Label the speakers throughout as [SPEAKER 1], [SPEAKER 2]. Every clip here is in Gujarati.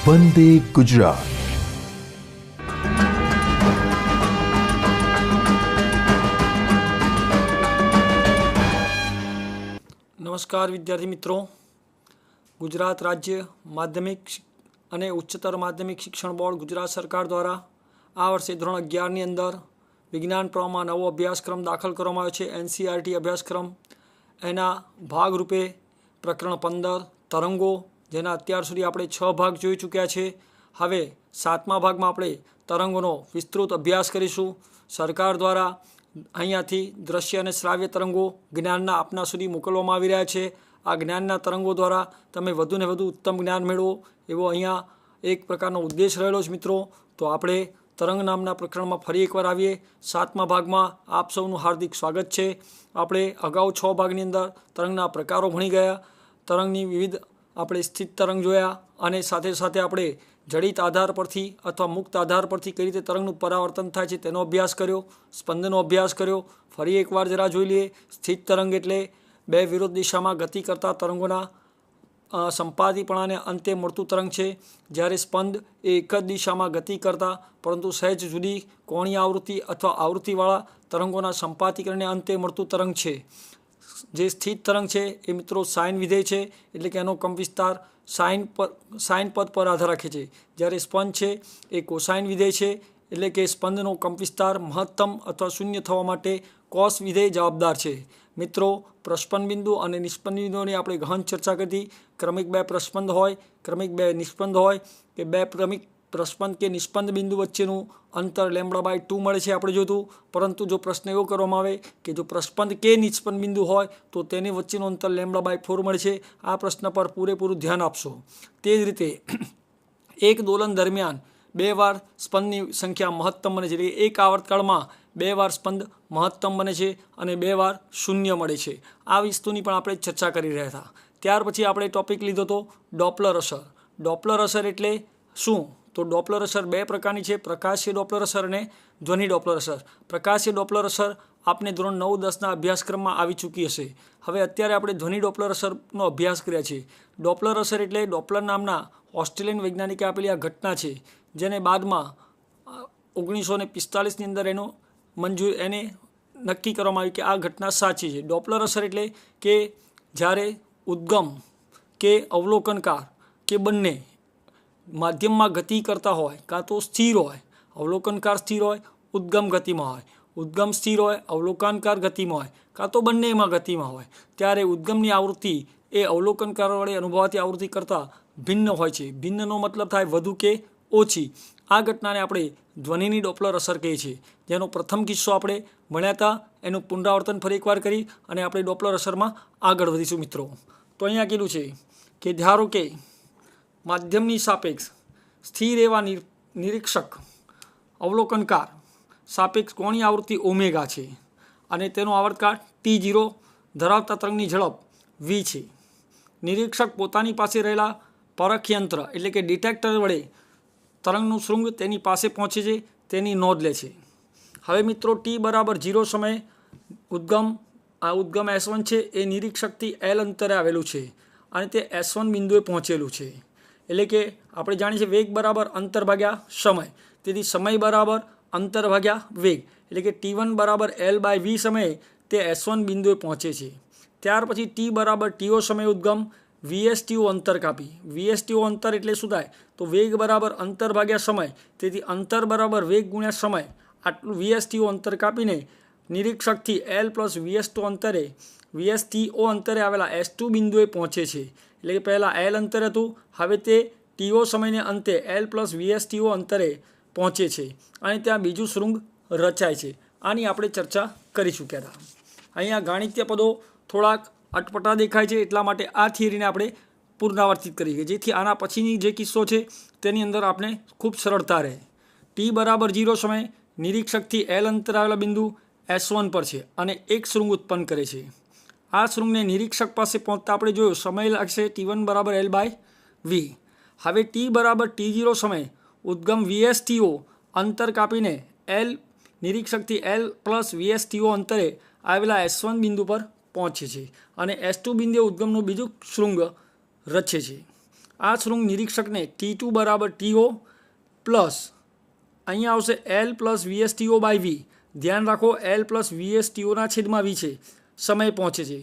[SPEAKER 1] વંદે ગુજરાત।
[SPEAKER 2] નમસ્કાર વિદ્યાર્થી મિત્રો, ગુજરાત રાજ્ય માધ્યમિક અને ઉચ્ચતર માધ્યમિક શિક્ષણ બોર્ડ ગુજરાત સરકાર દ્વારા આ વર્ષે ધોરણ 11ની અંદર વિજ્ઞાન પ્રવાહમાં નવો અભ્યાસક્રમ દાખલ કરવામાં આવ્યો છે। NCERT અભ્યાસક્રમ એના ભાગરૂપે પ્રકરણ 15 તરંગો, જેના અત્યાર સુધી આપણે 6 ભાગ જોઈ ચૂક્યા છે। હવે 7મા ભાગમાં આપણે તરંગોનો વિસ્તૃત અભ્યાસ કરીશું। સરકાર દ્વારા અહીંયાથી દ્રશ્ય અને શ્રાવ્ય તરંગો જ્ઞાનના આપના સુધી મોકલવામાં આવી રહ્યા છે। આ જ્ઞાનના તરંગો દ્વારા તમે વધુને વધુ ઉત્તમ જ્ઞાન મેળવો એવો અહીંયા એક પ્રકારનો ઉદ્દેશ રહેલો છે મિત્રો। તો આપણે તરંગ નામના પ્રકરણમાં ફરી એકવાર આવીએ। 7મા ભાગમાં આપ સૌનું હાર્દિક સ્વાગત છે। આપણે અગાઉ 6 ભાગની અંદર તરંગના પ્રકારો ભણી ગયા, તરંગની વિવિધ આપણે સ્થિત તરંગ જોયા અને સાથે સાથે આપણે જડિત આધાર પરથી અથવા મુક્ત આધાર પરથી કઈ રીતે તરંગનું પરાવર્તન થાય છે તેનો અભ્યાસ કર્યો, સ્પંદનનો અભ્યાસ કર્યો। ફરી એકવાર જરા જોઈ લઈએ। સ્થિત તરંગ એટલે બે વિરોધ દિશામાં ગતિ કરતા તરંગોના સંપાતીપણાને અંતે મળતું તરંગ છે, જ્યારે સ્પંદ એ એક જ દિશામાં ગતિ કરતા પરંતુ સહેજ જુદી કોણીય આવૃત્તિ અથવા આવૃત્તિવાળા તરંગોના સંપાતીકરણને અંતે મળતું તરંગ છે। જે સ્થિત તરંગ છે એ મિત્રો સાઇન વિધેય છે, એટલે કે એનો કંપવિસ્તાર સાઇન પદ પર આધાર રાખે છે, જ્યારે સ્પંદ છે એ કોસાઇન વિધેય છે, એટલે કે સ્પંદનો કંપવિસ્તાર મહત્તમ અથવા શૂન્ય થવા માટે કોસ વિધેય જવાબદાર છે। મિત્રો, પ્રસ્પંદ બિંદુ અને નિષ્પન્ન બિંદુઓની આપણે ગહન ચર્ચા કરી। ક્રમિક બે પ્રસ્પંદ હોય, ક્રમિક બે નિષ્પન્દ હોય કે બે ક્રમિક પ્રસ્પંદ કે નિષ્પન્દ બિંદુ વચ્ચેનું અંતર λ/2 મળે છે આપણે જોયું। પરંતુ જો પ્રશ્ન એવો કરવામાં આવે કે જો પ્રસ્પંદ કે નિષ્પન્ન બિંદુ હોય તો તેની વચ્ચેનું અંતર λ/4 મળે છે। આ પ્રશ્ન પર પૂરેપૂરું ધ્યાન આપશો। તે જ રીતે એક દોલન દરમિયાન 2 વાર સ્પંદની સંખ્યા મહત્તમ બને છે, એટલે એક આવર્તકાળમાં 2 વાર સ્પંદ મહત્તમ બને છે અને 2 વાર શૂન્ય મળે છે। આ વસ્તુની પણ આપણે ચર્ચા કરી રહ્યા હતા। ત્યાર પછી આપણે ટોપિક લીધો હતો ડોપલર અસર। ડોપલર અસર એટલે શું? તો ડોપલર અસર બે પ્રકારની છે, પ્રકાશીય ડોપલર અસર અને ધ્વનિ ડોપલર અસર। પ્રકાશીય ડોપલર અસર આપને ધોરણ 9-10ના અભ્યાસક્રમમાં આવી ચૂકી હશે। હવે અત્યારે આપણે ધ્વનિ ડોપલર અસરનો અભ્યાસ કર્યા છે। ડોપલર અસર એટલે ડોપલર નામના ઓસ્ટ્રેલિયન વૈજ્ઞાનિકે આપેલી આ ઘટના છે, જેને બાદમાં 1945ની અંદર એને નક્કી કરવામાં આવ્યું કે આ ઘટના સાચી છે। ડોપલર અસર એટલે કે જ્યારે ઉદ્ગમ કે અવલોકનકાર કે બંને માધ્યમમાં ગતિ કરતા હોય, કાં તો સ્થિર હોય, અવલોકનકાર સ્થિર હોય, ઉદ્ગમ ગતિમાં હોય, ઉદ્ગમ સ્થિર હોય, અવલોકનકાર ગતિમાં હોય, કાં તો બંનેમાં ગતિમાં હોય, ત્યારે ઉદ્ગમની આવૃત્તિ એ અવલોકનકાર વડે અનુભવાતી આવૃત્તિ કરતાં ભિન્ન હોય છે। ભિન્નનો મતલબ થાય વધુ કે ઓછી। આ ઘટનાને આપણે ધ્વનિની ડોપલર અસર કહીએ છીએ, જેનો પ્રથમ કિસ્સો આપણે ભણ્યા હતા। એનું પુનરાવર્તન ફરી એકવાર કરી અને આપણે ડોપલર અસરમાં આગળ વધીશું મિત્રો। તો અહીંયા કીધું છે કે ધારો કે માધ્યમની સાપેક્ષ સ્થિર એવા નિરીક્ષક અવલોકનકાર સાપેક્ષ કોણીય આવૃત્તિ ઓમેગા છે અને તેનો આવર્તકાળ T0 ધરાવતા તરંગની ઝડપ v છે। નિરીક્ષક પોતાની પાસે રહેલા પરખયંત્ર એટલે કે ડિટેક્ટર વડે તરંગનું શૃંગ તેની પાસે પહોંચે છે તેની નોંધ લે છે। હવે મિત્રો T=0 સમયે ઉદ્ગમ S1 છે એ નિરીક્ષકથી L અંતરે આવેલું છે અને તે S1 બિંદુએ પહોંચેલું છે। એટલે કે આપણે જાણીએ છીએ વેગ બરાબર અંતર ભાગ્યા સમય, તેથી સમય બરાબર અંતર ભાગ્યા વેગ, એટલે કે T1 = L/v સમયે તે S1 બિંદુએ પહોંચે છે। ત્યાર પછી T=T0 સમયે ઉદ્ગમ VSTO અંતર કાપી, VSTO અંતર એટલે શું થાય? તો વેગ બરાબર અંતર ભાગ્યા સમય, તેથી અંતર બરાબર વેગ ગુણ્યા સમય, આટલું VSTO અંતર કાપીને નિરીક્ષકથી L + VSTO અંતરે આવેલા S2 બિંદુએ પહોંચે છે। એટલે કે પહેલાં L અંતર હતું, હવે તે TO સમયને અંતે L + VSTO અંતરે પહોંચે છે અને ત્યાં બીજું શૃંગ રચાય છે। આની આપણે ચર્ચા કરી ચૂક્યા હતા। અહીંયા ગાણિતીય પદો થોડાક અટપટા દેખાય છે, એટલા માટે આ થિયરીને આપણે પુનરાવર્તિત કરીએ, જેથી આના પછીની જે કિસ્સો છે તેની અંદર આપણે ખૂબ સરળતા રહે। T=0 સમયે નિરીક્ષકથી L અંતર આવેલા બિંદુ S1 પર છે અને એક શૃંગ ઉત્પન્ન કરે છે। આ શૃંગને નિરીક્ષક પાસે પહોંચતા આપણે જોયું સમય લાગશે T1 = L/v। હવે T=T0 સમયે ઉદ્ગમ VSTO અંતર કાપીને નિરીક્ષકથી L + VSTO અંતરે આવેલા S1 બિંદુ પર પહોંચે છે અને S2 બિંદુએ ઉદ્ગમનું બીજું શૃંગ રચે છે। આ શૃંગ નિરીક્ષકને T2 બરાબર TO પ્લસ અહીંયા આવશે L plus VSTO by V. ધ્યાન રાખો L પ્લસ VSTOના છેદમાં V છે, સમય પહોંચે છે.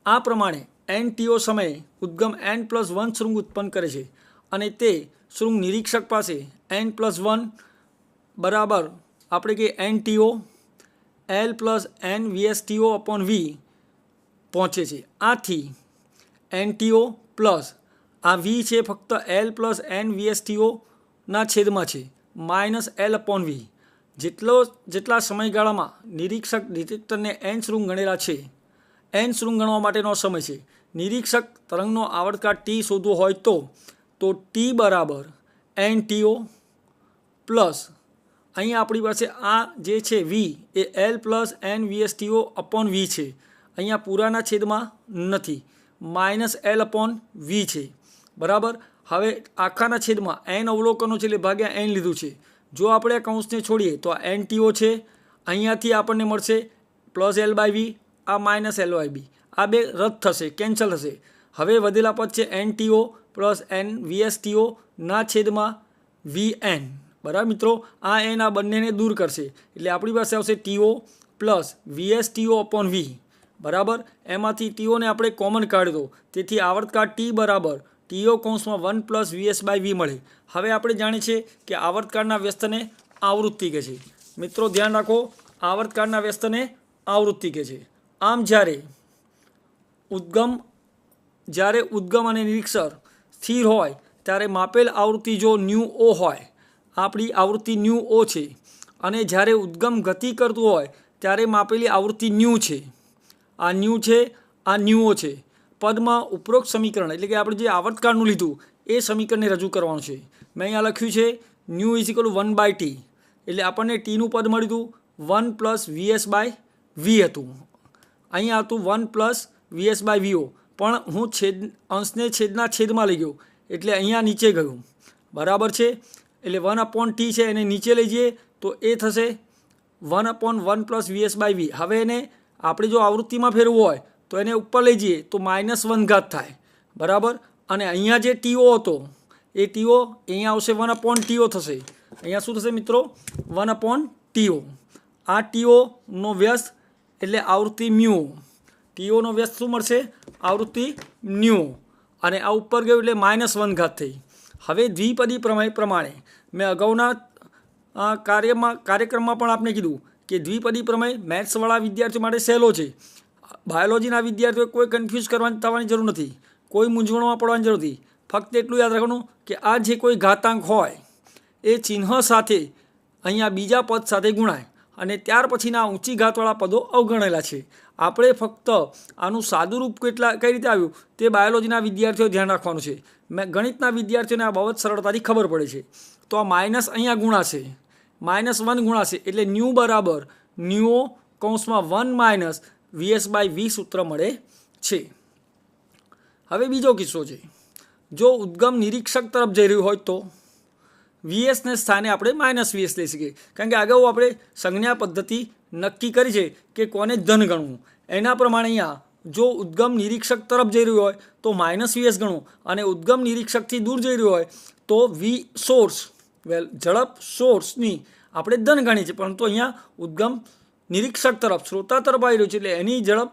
[SPEAKER 2] આ પ્રમાણે NTO સમયે ઉદ્ગમ N+1 શૃંગ ઉત્પન્ન કરે છે અને તે શૃંગ નિરીક્ષક પાસે N+1 બરાબર આપણે કે NTO L plus N VSTO upon V પહોંચે છે. આથી NTO પ્લસ આ V છે ફક્ત L પ્લસ N VSTOના છેદમાં છે માઇનસ L અપોન V. જેટલા સમયગાળામાં નિરીક્ષક ડિટેક્ટરને N શૃંગ ગણેલા છે, N શૃંગ ગણવા માટેનો સમય છે. નિરીક્ષક તરંગનો આવર્તકાળ T શોધવો હોય તો T બરાબર NTO પ્લસ અહીંયા આપણી પાસે આ જે છે V એ L plus N VSTO upon V છે. અહીંયા પૂરાના છેદમાં નથી, માઇનસ L અપોન V છે. બરાબર. હવે આખાના છેદમાં N અવલોકનો છે એટલે ભાગ્યા N લીધું છે. જો આપણે આ કૌંસને છોડીએ તો આ NTO છે, અહીંયાથી આપણને મળશે પ્લસ L બાય V, આ માઇનસ L બાય B. આ બે રદ થશે, કેન્સલ થશે. હવે વધેલા પદ છે NTO પ્લસ N VSTO ના છેદમાં VN. બરાબર મિત્રો, આ N આ બંનેને દૂર કરશે એટલે આપણી પાસે આવશે TO plus VSTO upon V. બરાબર. એમાંથી TOને આપણે કોમન કાઢી દો, તેથી આવર્તકાળ T બરાબર TO કૌંસમાં 1 પ્લસ VS બાય V મળે. હવે આપણે જાણીએ છીએ કે આવર્તકાળના વ્યસ્તને આવૃત્તિ કહે છે. મિત્રો ધ્યાન રાખો, આવર્તકાળના વ્યસ્તને આવૃત્તિ કહે છે. આમ જ્યારે ઉદ્ગમ અને નિરીક્ષક સ્થિર હોય ત્યારે માપેલ આવૃત્તિ જો ન્યુ ઓ હોય, આપણી આવૃત્તિ ન્યુ ઓ છે, અને જ્યારે ઉદ્ગમ ગતિ કરતું હોય ત્યારે માપેલી આવૃત્તિ ન્યુ છે. આ ન્યુ છે, આ ન્યુ ઓ છે. પદમાં ઉપરોક્ત સમીકરણ એટલે કે આપણે જે આવર્તકાળનું લીધું એ સમીકરણને રજૂ કરવાનું છે. મેં અહીંયા લખ્યું છે ન્યુ ઇઝ ઇક્વલ 1/T, એટલે આપણને ટીનું પદ મળ્યું હતું 1 પ્લસ VS બાય V હતું. અહીંયા હતું 1 પ્લસ VS બાય VO, પણ હું અંશને છેદના છેદમાં લઈ ગયો એટલે અહીંયા નીચે ગયું. બરાબર છે. એટલે 1/T છે, એને નીચે લઈ જઈએ તો એ થશે 1/1 પ્લસ VS બાય V. હવે એને આપણે જો આવૃત્તિમાં ફેરવું હોય તો એને ઉપર લઈ જઈએ તો -1 ઘાત થાય. બરાબર. અને અહીંયા જે TO હતો એ TO અહીંયા આવશે 1/TO થશે. અહીંયા શું થશે મિત્રો? 1/TO. આ TOનો વ્યસ્ત એટલે આવૃત્તિ મ્યુ. TOનો વ્યસ્ત શું મળશે? આવૃત્તિ ન્યુ. અને આ ઉપર ગયું એટલે -1 ઘાત થઈ. હવે દ્વિપદી પ્રમેય પ્રમાણે મેં અગાઉના કાર્યક્રમમાં પણ આપણે કીધું કે દ્વિપદી પ્રમેય મેથ્સવાળા વિદ્યાર્થીઓ માટે સહેલો છે. બાયોલોજીના વિદ્યાર્થીઓએ કોઈ કન્ફ્યુઝ થવાની જરૂર નથી, કોઈ મૂંઝવણમાં પડવાની જરૂર નથી. ફક્ત એટલું યાદ રાખવાનું કે આ જે કોઈ ઘાતાંક હોય એ ચિહ્ન સાથે અહીંયા બીજા પદ સાથે ગુણાય અને ત્યાર પછીના ઊંચી ઘાતવાળા પદો અવગણેલા છે. આપણે ફક્ત આનું સાદું રૂપ કઈ રીતે આવ્યું તે બાયોલોજીના વિદ્યાર્થીઓ ધ્યાન રાખવાનું છે. ગણિતના વિદ્યાર્થીઓને આ બાબત સરળતાથી ખબર પડે છે. તો આ માઇનસ અહીંયા ગુણાશે, -1 ગુણાશે એટલે ન્યુ બરાબર ન્યુઓ કૌંસમાં 1 માઇનસ VS બાય V સૂત્ર મળે છે. હવે બીજો કિસ્સો છે. જો ઉદ્ગમ નિરીક્ષક તરફ જઈ રહ્યું હોય તો VSને સ્થાને આપણે -VS લઈ શકીએ, કારણ કે અગાઉ આપણે સંજ્ઞા પદ્ધતિ નક્કી કરી છે કે કોને ધન ગણવું. એના પ્રમાણે અહીંયા જો ઉદ્ગમ નિરીક્ષક તરફ જઈ રહ્યું હોય તો -VS ગણવું, અને ઉદ્ગમ નિરીક્ષકથી દૂર જઈ રહ્યું હોય તો V સોર્સ ઝડપ સોર્સની આપણે ધન ગણીએ છીએ, પરંતુ અહીંયા ઉદ્ગમ નિરીક્ષક તરફ શ્રોતા તરફ આવી રહ્યું છે એટલે એની ઝડપ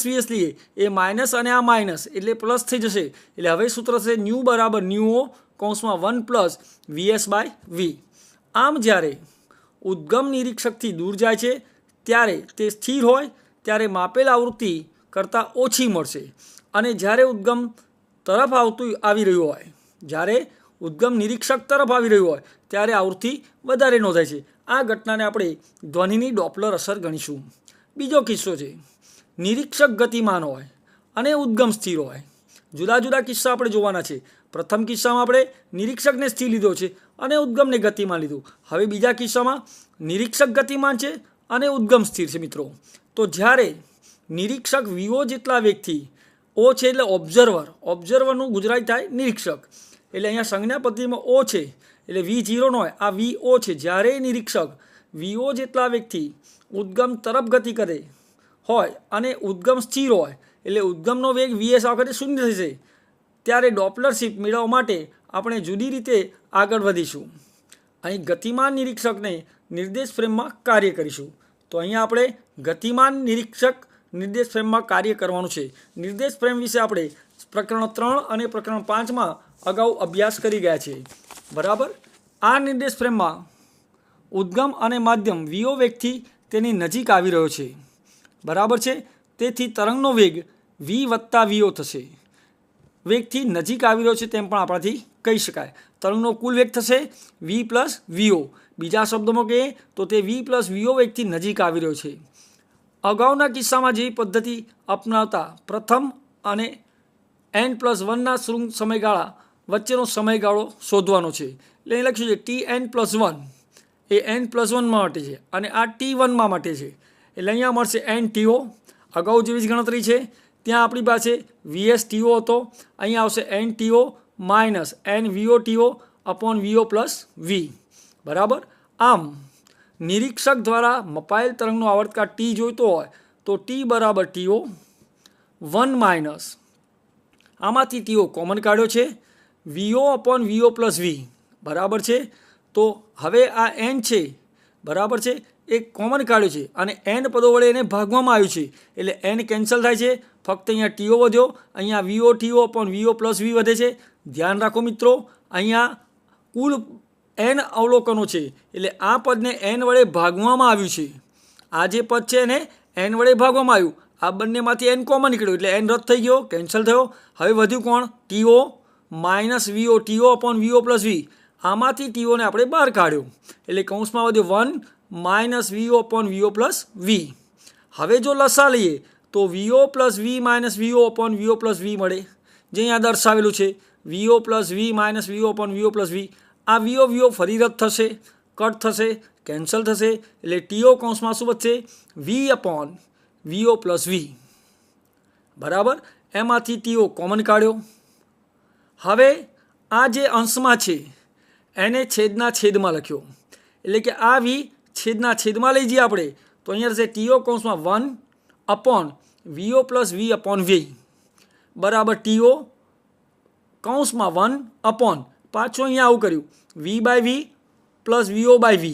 [SPEAKER 2] -VS લઈએ. એ માઇનસ અને આ માઇનસ એટલે પ્લસ થઈ જશે. એટલે હવે સૂત્ર થશે ન્યુ બરાબર ન્યુઓ કૌંસમાં 1 પ્લસ VS બાય V. આમ જ્યારે ઉદ્ગમ નિરીક્ષકથી દૂર જાય છે ત્યારે તે સ્થિર હોય ત્યારે માપેલ આવૃત્તિ કરતાં ઓછી મળશે, અને જ્યારે ઉદ્ગમ તરફ આવી રહ્યું હોય, જ્યારે ઉદ્ગમ નિરીક્ષક તરફ આવી રહ્યું હોય ત્યારે આવૃત્તિ વધારે નોંધાય છે. આ ઘટનાને આપણે ધ્વનિની ડોપલર અસર ગણીશું. બીજો કિસ્સો છે. નિરીક્ષક ગતિમાન હોય અને ઉદ્ગમ સ્થિર હોય. જુદા જુદા કિસ્સા આપણે જોવાના છે. પ્રથમ કિસ્સામાં આપણે નિરીક્ષકને સ્થિર લીધો છે અને ઉદ્ગમને ગતિમાન લીધું. હવે બીજા કિસ્સામાં નિરીક્ષક ગતિમાન છે અને ઉદ્ગમ સ્થિર છે. મિત્રો તો જ્યારે નિરીક્ષક VO જેટલા વેગથી, O છે એટલે ઓબ્ઝર્વરનું ગુજરાતી થાય નિરીક્ષક, એટલે અહીંયા સંજ્ઞા પદ્ધતિમાં O છે એટલે V0 ન હોય, આ VO છે. જ્યારે નિરીક્ષક VO જેટલા વેગથી ઉદ્ગમ તરફ ગતિ કરે હોય અને ઉદ્ગમ સ્થિર હોય એટલે ઉદ્ગમનો વેગ VS આ વખતે શૂન્ય થશે, ત્યારે ડોપલર શિફ્ટ મેળવવા માટે આપણે જુદી રીતે આગળ વધીશું. અહીં ગતિમાન નિરીક્ષકને નિર્દેશ ફ્રેમમાં કાર્ય કરીશું. તો અહીંયા આપણે ગતિમાન નિરીક્ષક નિર્દેશ ફ્રેમમાં કાર્ય કરવાનું છે. નિર્દેશ ફ્રેમ વિશે આપણે પ્રકરણ 3 અને પ્રકરણ 5માં અગાઉ અભ્યાસ કરી ગયા છે. બરાબર. આ નિર્દેશ ફ્રેમમાં ઉદ્ગમ અને માધ્યમ વીઓ વેગથી તેની નજીક આવી રહ્યો છે. બરાબર છે. તેથી તરંગનો વેગ વી વત્તા વીઓ થશે. વેગથી નજીક આવી રહ્યો છે તેમ પણ આપણાથી કહી શકાય. તરંગનો કુલ વેગ થશે વી પ્લસ વીઓ. બીજા શબ્દોમાં કહીએ તો તે વી પ્લસ વીઓ વેગથી નજીક આવી રહ્યો છે. અગાઉના કિસ્સામાં જેવી પદ્ધતિ અપનાવતા પ્રથમ અને n+1ના શૃંગ સમયગાળા વચ્ચેનો સમયગાળો શોધવાનો છે. એટલે અહીં લખ્યું છે Tn+1 એ n+1 માટે છે અને આ T1 માટે છે. એટલે અહીંયા મળશે NTO. અગાઉ જેવી જ ગણતરી છે. ત્યાં આપણી પાસે VSTO હતો. અહીંયા આવશે NTO minus NVOTO upon VO plus V. બરાબર. આમ નિરીક્ષક દ્વારા મપાયેલ તરંગનો આવર્તકાળ T જોઈતો હોય તો T બરાબર TO 1 માઇનસ આમાંથી TO કોમન કાઢ્યો છે VO upon VO plus V. બરાબર છે. તો હવે આ n છે. બરાબર છે. એ કોમન કાઢ્યો છે અને n પદો વડે એને ભાગવામાં આવ્યું છે. એટલે n કેન્સલ થાય છે. ફક્ત અહીંયા TO વધ્યો. અહીંયા VOTO upon VO plus V વધે છે. ધ્યાન રાખો મિત્રો, અહીંયા કુલ n અવલોકનો છે. એટલે આ પદને n વડે ભાગવામાં આવ્યું છે. આ જે પદ છે એને n વડે ભાગવામાં આવ્યું. આ બંનેમાંથી n કોમન નીકળ્યું એટલે n રદ થઈ ગયો, કેન્સલ થયો. હવે વધ્યું કોણ? TO minus VO TO upon VO plus V. આમાંથી TOને આપણે બહાર કાઢ્યો એટલે કૌંસમાં વધ્યું 1 minus VO upon VO plus V. હવે જો લસા લઈએ તો VO plus V minus VO upon VO plus V મળે, જે અહીંયા દર્શાવેલું છે. VO plus V minus VO upon VO plus V. આ VO ફરી રદ થશે, કટ થશે, કેન્સલ થશે. એટલે TO કૌંસમાં શું વધશે? V upon VO plus V. બરાબર. એમાંથી TO કોમન કાઢ્યો. હવે આ જે અંશમાં છે એને છેદના છેદમાં લખ્યો. એટલે કે આ V છેદના છેદમાં લઈ જઈએ આપણે તો અહીંયા થશે TO કૌંસમાં 1 upon VO plus V upon V બરાબર TO કૌંસમાં 1 અપોન પાછું અહીંયા આવું કર્યું V by V plus VO by V.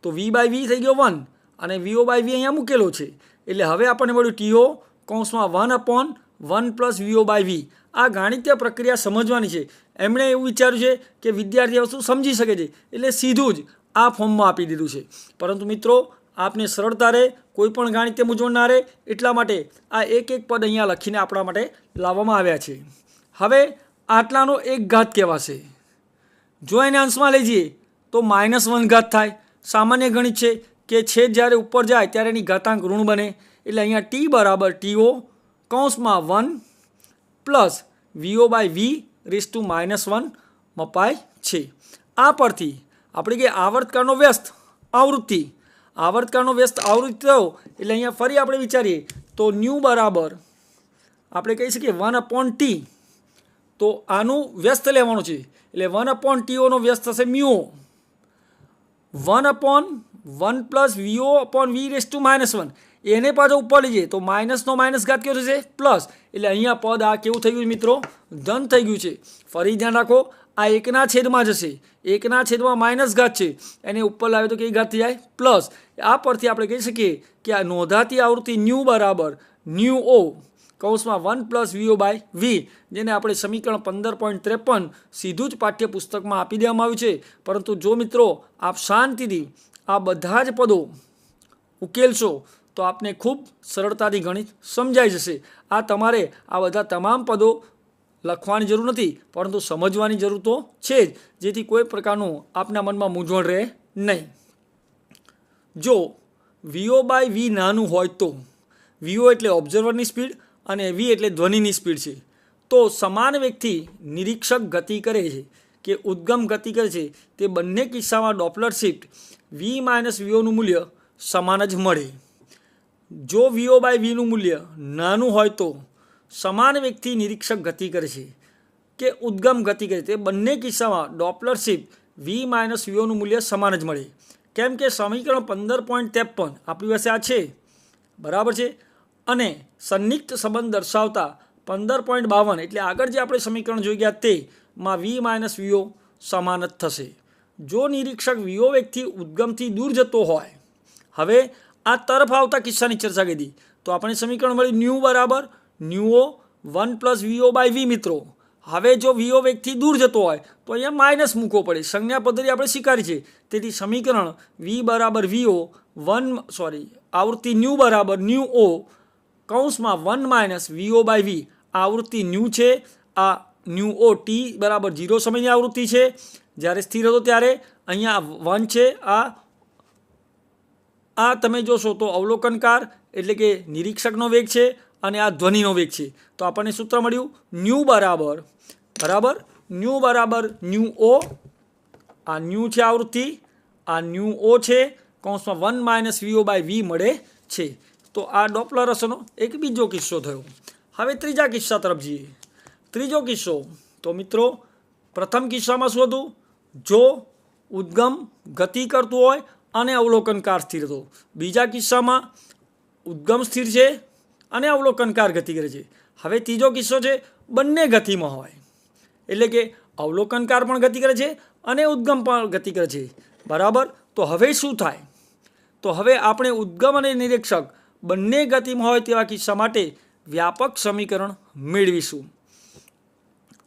[SPEAKER 2] તો V બાય V થઈ ગયો 1 અને VO બાય V અહીંયા મૂકેલો છે. એટલે હવે આપણને મળ્યું TO કૌંસમાં 1 upon 1 plus VO by V. આ ગાણિતીય પ્રક્રિયા સમજવાની છે. એમણે એવું વિચાર્યું છે કે વિદ્યાર્થી વસ્તુ સમજી શકે છે એટલે સીધું જ આ ફોર્મમાં આપી દીધું છે. પરંતુ મિત્રો આપને સરળતા રહે, કોઈ પણ ગાણિતીય મૂંઝવણ ના રહે એટલા માટે આ એક એક પદ અહીંયા લખીને આપણા માટે લાવવામાં આવ્યા છે. હવે આટલાનો એક ઘાત કહેવાશે. જો એને અંશમાં લઈ જઈએ તો -1 ઘાત થાય. સામાન્ય ગણિત છે કે છેદ જ્યારે ઉપર જાય ત્યારે એની ઘાતાંક ઋણ બને. એટલે અહીંયા T બરાબર TO કૌંસમાં 1 plus VO by V raise to -1 મપાય છે. આ પરથી આપણે કે આવર્તકાળનો વ્યસ્ત આવૃત્તિ, આવર્તકાળનો વ્યસ્ત આવૃત્તિ થયો એટલે અહીંયા ફરી આપણે વિચારીએ તો ન્યૂ બરાબર આપણે કહી શકીએ 1 અપોન T. તો આનું વ્યસ્ત લેવાનું છે એટલે 1 અપોન TOનો વ્યસ્ત થશે mu 1 upon 1 plus VO upon V raise to -1. એને પાછો ઉપર લઈ જઈએ તો માઇનસનો માઇનસ ઘાત કેવો થશે? પ્લસ. એટલે અહીંયા પદ આ કેવું થઈ ગયું મિત્રો? ધન થઈ ગયું છે. ફરી ધ્યાન રાખો આ એકના છેદમાં જશે. એકના છેદમાં માઇનસ ઘાત છે એને ઉપર લાવે તો કેવી ઘાત થઈ જાય? પ્લસ. આ પરથી આપણે કહી શકીએ કે આ નોંધાતી આવૃત્તિ ન્યૂ બરાબર ન્યૂ O કૌંસમાં 1 પ્લસ VO બાય V, જેને આપણે સમીકરણ 15.53 સીધું જ પાઠ્યપુસ્તકમાં આપી દેવામાં આવ્યું છે. પરંતુ જો મિત્રો આપ શાંતિથી આ બધા જ પદો ઉકેલશો તો આપને ખૂબ સરળતાથી ગણિત સમજાઈ જશે. આ તમારે આ બધા તમામ પદો લખવાની જરૂર નથી પરંતુ સમજવાની જરૂર તો છે જ, જેથી કોઈ પ્રકારનું આપના મનમાં મૂંઝવણ રહે નહીં. જો VO બાય V નાનું હોય તો VO એટલે ઓબ્ઝર્વરની સ્પીડ અને V એટલે ધ્વનિની સ્પીડ છે. તો સમાન વેગથી નિરીક્ષક ગતિ કરે છે કે ઉદ્ગમ ગતિ કરે છે તે બંને કિસ્સામાં ડોપલર શિફ્ટ V માઇનસ VOનું મૂલ્ય સમાન જ મળે. જો VO બાય Vનું મૂલ્ય નાનું હોય તો સમાન વેગથી નિરીક્ષક ગતિ કરે છે કે ઉદ્ગમ ગતિ કરે તે બંને કિસ્સામાં ડોપલર શિફ્ટ V માઇનસ VOનું મૂલ્ય સમાન જ મળે. કેમ કે સમીકરણ 15.53 આપણી પાસે આ છે. બરાબર છે. અને સન્નિગ્ધ સંબંધ દર્શાવતા 15.52 એટલે આગળ જે આપણે સમીકરણ જોઈ ગયા તેમાં વી માઇનસ વીઓ સમાન જ થશે. જો નિરીક્ષક વીઓ વેગથી ઉદ્ગમથી દૂર જતો હોય, હવે આ તરફ આવતા કિસ્સાની ચર્ચા કરી તો આપણે સમીકરણ મળ્યું ન્યૂ બરાબર ન્યુઓ 1 + વીઓ બાય વી. મિત્રો હવે જો વીઓ વેગથી દૂર જતો હોય તો અહીંયા માઇનસ મૂકવો પડે. સંજ્ઞા પદ્ધતિ આપણે સ્વીકારી છે. તેથી સમીકરણ વી બરાબર વીઓ આવૃત્તિ ન્યૂ બરાબર ન્યૂ ઓ કૌંસમાં 1 - વીઓ બાય વી. આવૃત્તિ ન્યૂ છે. આ ન્યૂ ઓ ટી બરાબર 0 સમયની આવૃત્તિ છે. જ્યારે સ્થિર હતો ત્યારે અહીંયા 1 છે. આ તમે જોશો તો અવલોકનકાર એટલે કે નિરીક્ષકનો વેગ છે અને આ ધ્વનિનો વેગ છે. તો આપણને સૂત્ર મળ્યું ન્યૂ બરાબર ન્યૂ ઓ. આ ન્યૂ છે આવૃત્તિ, આ ન્યૂ ઓ છે કૌંસમાં 1 - વીઓ બાય વી મળે છે. તો આ ડોપલર અસરનો એક બીજો કિસ્સો થયો. હવે ત્રીજા કિસ્સા તરફ જઈએ. ત્રીજો કિસ્સો તો મિત્રો પ્રથમ કિસ્સામાં શું હતું? જો ઉદ્ગમ ગતિ કરતું હોય અને અવલોકનકાર સ્થિર હતો. બીજા કિસ્સામાં ઉદ્ગમ સ્થિર છે અને અવલોકનકાર ગતિ કરે છે. હવે ત્રીજો કિસ્સો છે બંને ગતિમાં હોય, એટલે કે અવલોકનકાર પણ ગતિ કરે છે અને ઉદ્ગમ પણ ગતિ કરે છે. બરાબર. તો હવે શું થાય? તો હવે આપણે ઉદ્ગમ અને નિરીક્ષક બંને ગતિમાં હોય તેવા કિસ્સા માટે વ્યાપક સમીકરણ મેળવીશું.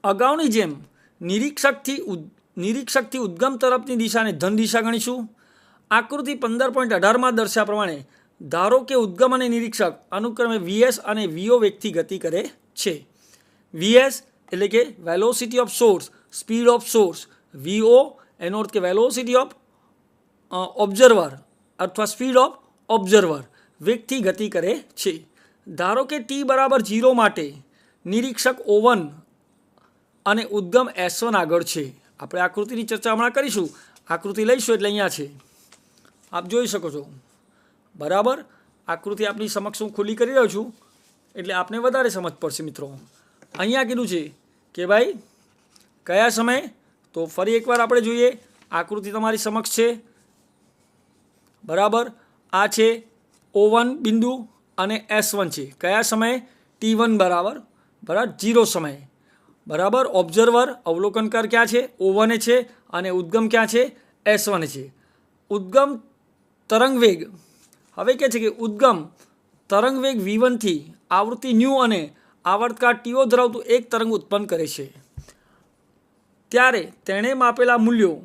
[SPEAKER 2] અગાઉની જેમ નિરીક્ષકથી ઉદ્ગમ તરફની દિશાને ધન દિશા ગણીશું. આકૃતિ 15.18માં દર્શાવ્યા પ્રમાણે ધારો કે ઉદ્ગમ અને નિરીક્ષક અનુક્રમે વીએસ અને વીઓ વેગથી ગતિ કરે છે. વીએસ એટલે કે velocity of source, speed of source. V O એનો અર્થ કે વેલોસિટી ઓફ ઓબ્ઝર્વર અથવા સ્પીડ ઓફ ઓબ્ઝર્વર વેગથી ગતિ કરે છે. ધારો કે ટી બરાબર 0 માટે નિરીક્ષક O1 અને ઉદ્ગમ S1 આગળ છે. આપણે આકૃતિની ચર્ચા હમણાં કરીશું. આકૃતિ લઈશું એટલે અહીંયા છે, આપ જોઈ શકો છો. બરાબર. આકૃતિ આપની સમક્ષ હું ખુલ્લી કરી રહ્યો છું એટલે આપને વધારે સમજ પડશે. મિત્રો અહીંયા કીધું છે કે ભાઈ કયા સમયે, તો ફરી એકવાર આપણે જોઈએ. આકૃતિ તમારી સમક્ષ છે. બરાબર. આ છે O1 બિંદુ અને S1 છે. કયા સમયે? T1 બરાબર 0 સમયે. બરાબર. ઓબ્ઝર્વર અવલોકનકાર ક્યાં છે? O1 છે અને ઉદ્ગમ ક્યાં છે? S1 છે. ઉદ્ગમ તરંગ વેગ, હવે કહે છે કે ઉદ્ગમ તરંગ વેગ V1 થી આવૃત્તિ ન્યૂ અને આવર્તકાળ TO ધરાવતું એક તરંગ ઉત્પન્ન કરે છે. ત્યારે તેણે માપેલા મૂલ્યો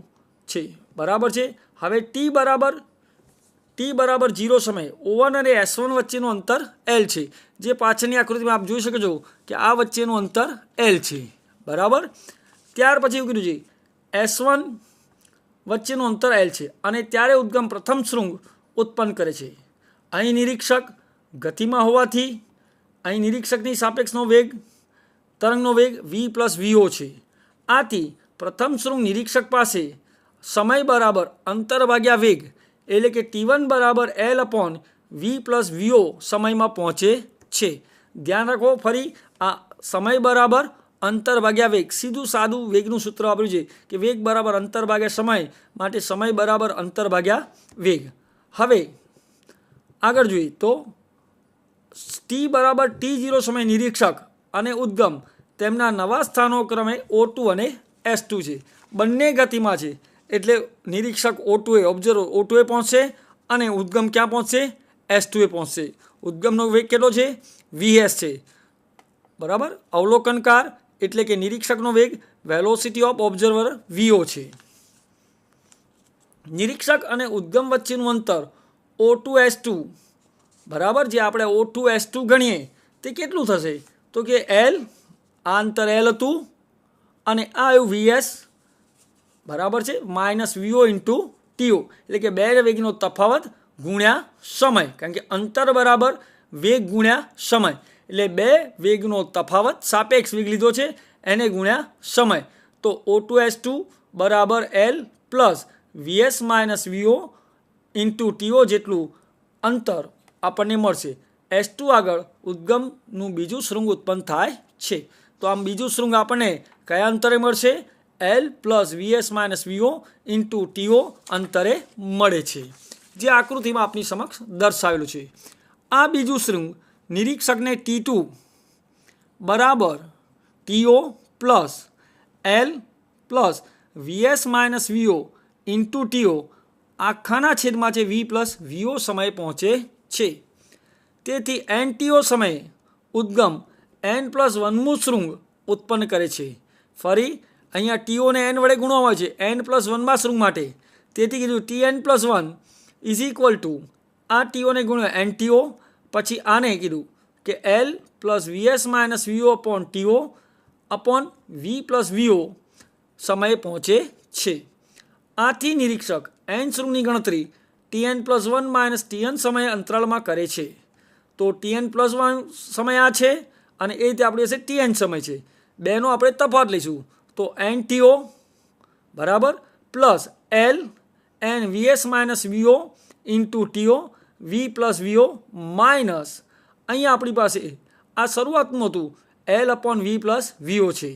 [SPEAKER 2] છે. બરાબર છે. હવે T બરાબર 0 સમયે O1 અને S1 વચ્ચેનું અંતર L છે. જે પાછળની આકૃતિમાં આપ જોઈ શકો છો કે આ વચ્ચેનું અંતર L છે. બરાબર. ત્યાર પછી એવું કીધું છે S1 વચ્ચેનું અંતર L છે અને ત્યારે ઉદ્ગમ પ્રથમ શૃંગ ઉત્પન્ન કરે છે. અહીં નિરીક્ષક ગતિમાં હોવાથી અહીં નિરીક્ષકની સાપેક્ષનો વેગ, તરંગનો વેગ v + vo છે. આથી પ્રથમ શૃંગ નિરીક્ષક પાસે સમય બરાબર અંતર ભાગ્યા વેગ એટલે કે T1 બરાબર L/v + vo સમયમાં પહોંચે છે. ધ્યાન રાખો, ફરી આ સમય બરાબર અંતર ભાગ્યા વેગ, સીધું સાદું વેગનું સૂત્ર વાપર્યું છે કે વેગ બરાબર અંતર ભાગ્યા સમય, માટે સમય બરાબર અંતર ભાગ્યા વેગ. હવે આગળ જોઈએ તો T બરાબર T0 સમય નિરીક્ષક અને ઉદ્ગમ તેમના નવા સ્થાનો ક્રમે O2 અને S2 છે. બંને ગતિમાં છે એટલે નિરીક્ષક O2 એ પહોંચશે અને ઉદ્ગમ ક્યાં પહોંચશે? S2 એ પહોંચશે. ઉદ્ગમનો વેગ કેટલો છે? Vs છે. બરાબર. અવલોકનકાર એટલે કે નિરીક્ષકનો વેગ વેલોસિટી ઓફ ઓબ્ઝર્વર VO છે. નિરીક્ષક અને ઉદ્ગમ વચ્ચેનું અંતર O2 S2 બરાબર, જે આપણે O2 S2 ગણીએ તે કેટલું થશે? તો કે L, આ અંતર L હતું અને આ આવ્યું Vs બરાબર છે -VO × TO, એટલે કે બે વેગનો તફાવત ગુણ્યા સમય. કારણ કે અંતર બરાબર વેગ ગુણ્યા સમય, એટલે બે વેગનો તફાવત સાપેક્ષ વેગ લીધો છે એને ગુણ્યા સમય. તો O2 S2 બરાબર L + Vs - VO × TO જેટલું અંતર આપણને મળશે. S2 આગળ ઉદ્ગમનું બીજું શૃંગ ઉત્પન્ન થાય છે. તો આમ બીજું શૃંગ આપણને કયા અંતરે મળશે? L + Vs - VO × TO અંતરે મળે છે, જે આકૃતિમાં આપની સમક્ષ દર્શાવેલું છે. આ બીજું શૃંગ નિરીક્ષકને T2 બરાબર T O plus L plus V S minus V O into T O આખાના છેદમાં છે વી પ્લસ વીઓ સમયે પહોંચે છે. તેથી એન ટીઓ સમયે ઉદ્ગમ એન પ્લસ વનમું શૃંગ ઉત્પન્ન કરે છે. ફરી અહીંયા ટીઓને એન વડે ગુણવામાં આવે છે એન પ્લસ વનમાં શૃંગ માટે. તેથી કીધું T N plus one is equal to આ ટીઓને ગુણ્યો એન ટીઓ, પછી આને કીધું કે L plus V S minus V O upon T O upon V plus V O સમયે પહોંચે છે. આથી નિરીક્ષક એન શૃંગની ગણતરી T N plus one minus T N સમય અંતરાળમાં કરે છે. તો ટીએન પ્લસ વન સમય આ છે અને એ રીતે આપણી પાસે ટીએન સમય છે. બેનો આપણે તફાવત લઈશું. તો એન ટીઓ બરાબર plus L N V S minus V O into T O V plus V O minus અહીંયા આપણી પાસે આ શરૂઆતનું હતું L upon V plus V O છે.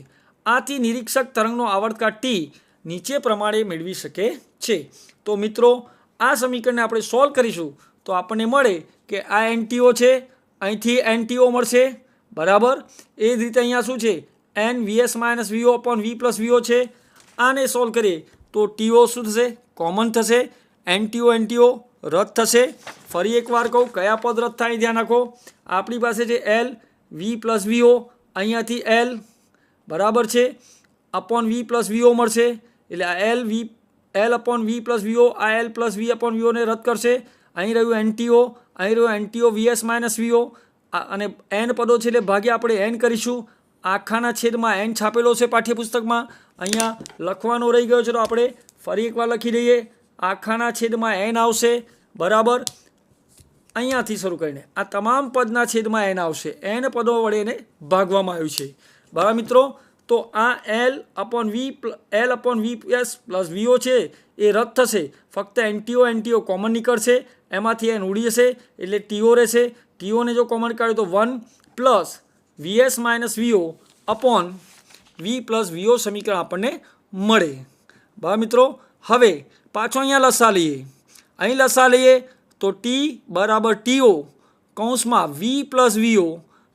[SPEAKER 2] આથી નિરીક્ષક તરંગનો આવર્તકાળ ટી નીચે પ્રમાણે મેળવી શકે છે. તો મિત્રો આ સમીકરણને આપણે સોલ્વ કરીશું તો આપણને મળે કે આ એનટીઓ છે, અહીંથી એનટીઓ મળશે બરાબર. એ જ રીતે અહીંયા શું છે N V S minus V O upon V plus V O છે. આને સોલ્વ કરીએ તો ટીઓ શું થશે કોમન થશે, એનટીઓ એનટીઓ રદ થશે. ફરી એકવાર કહું કયા પદ રદ થાય ધ્યાન રાખો. આપણી પાસે છે એલ વી પ્લસ વીઓ, અહીંયાથી એલ બરાબર છે અપોન વી પ્લસ વીઓ મળશે. એટલે આ L upon V plus V O આ એલ પ્લસ વી અપોન વીઓને રદ કરશે. અહીં રહ્યું એનટીઓ, અહીં રહ્યું એનટીઓ વીએસ માઇનસ વીઓ અને એન પદો છે એટલે ભાગ્યા આપણે એન કરીશું. આખાના છેદમાં એન છાપેલો છે પાઠ્યપુસ્તકમાં, અહીંયા લખવાનો રહી ગયો છે તો આપણે ફરી એકવાર લખી દઈએ. આખાના છેદમાં એન આવશે બરાબર. અહીંયાથી શરૂ કરીને આ તમામ પદના છેદમાં એન આવશે. એન પદો વડે એને ભાગવામાં આવ્યું છે બરાબર મિત્રો. તો આ L upon VS plus V O છે એ રદ થશે. ફક્ત એનટીઓ કોમન નીકળશે, એમાંથી એન ઉડી જશે એટલે ટીઓ રહેશે. ટીઓને જો કોમન કાઢ્યું તો 1 plus V S minus V O upon V plus V O સમીકરણ આપણને મળે બરાબર મિત્રો. હવે પાછો અહીંયા લસા લઈએ. અહીં લસા લઈએ તો ટી બરાબર ટીઓ કૌંસમાં V plus V O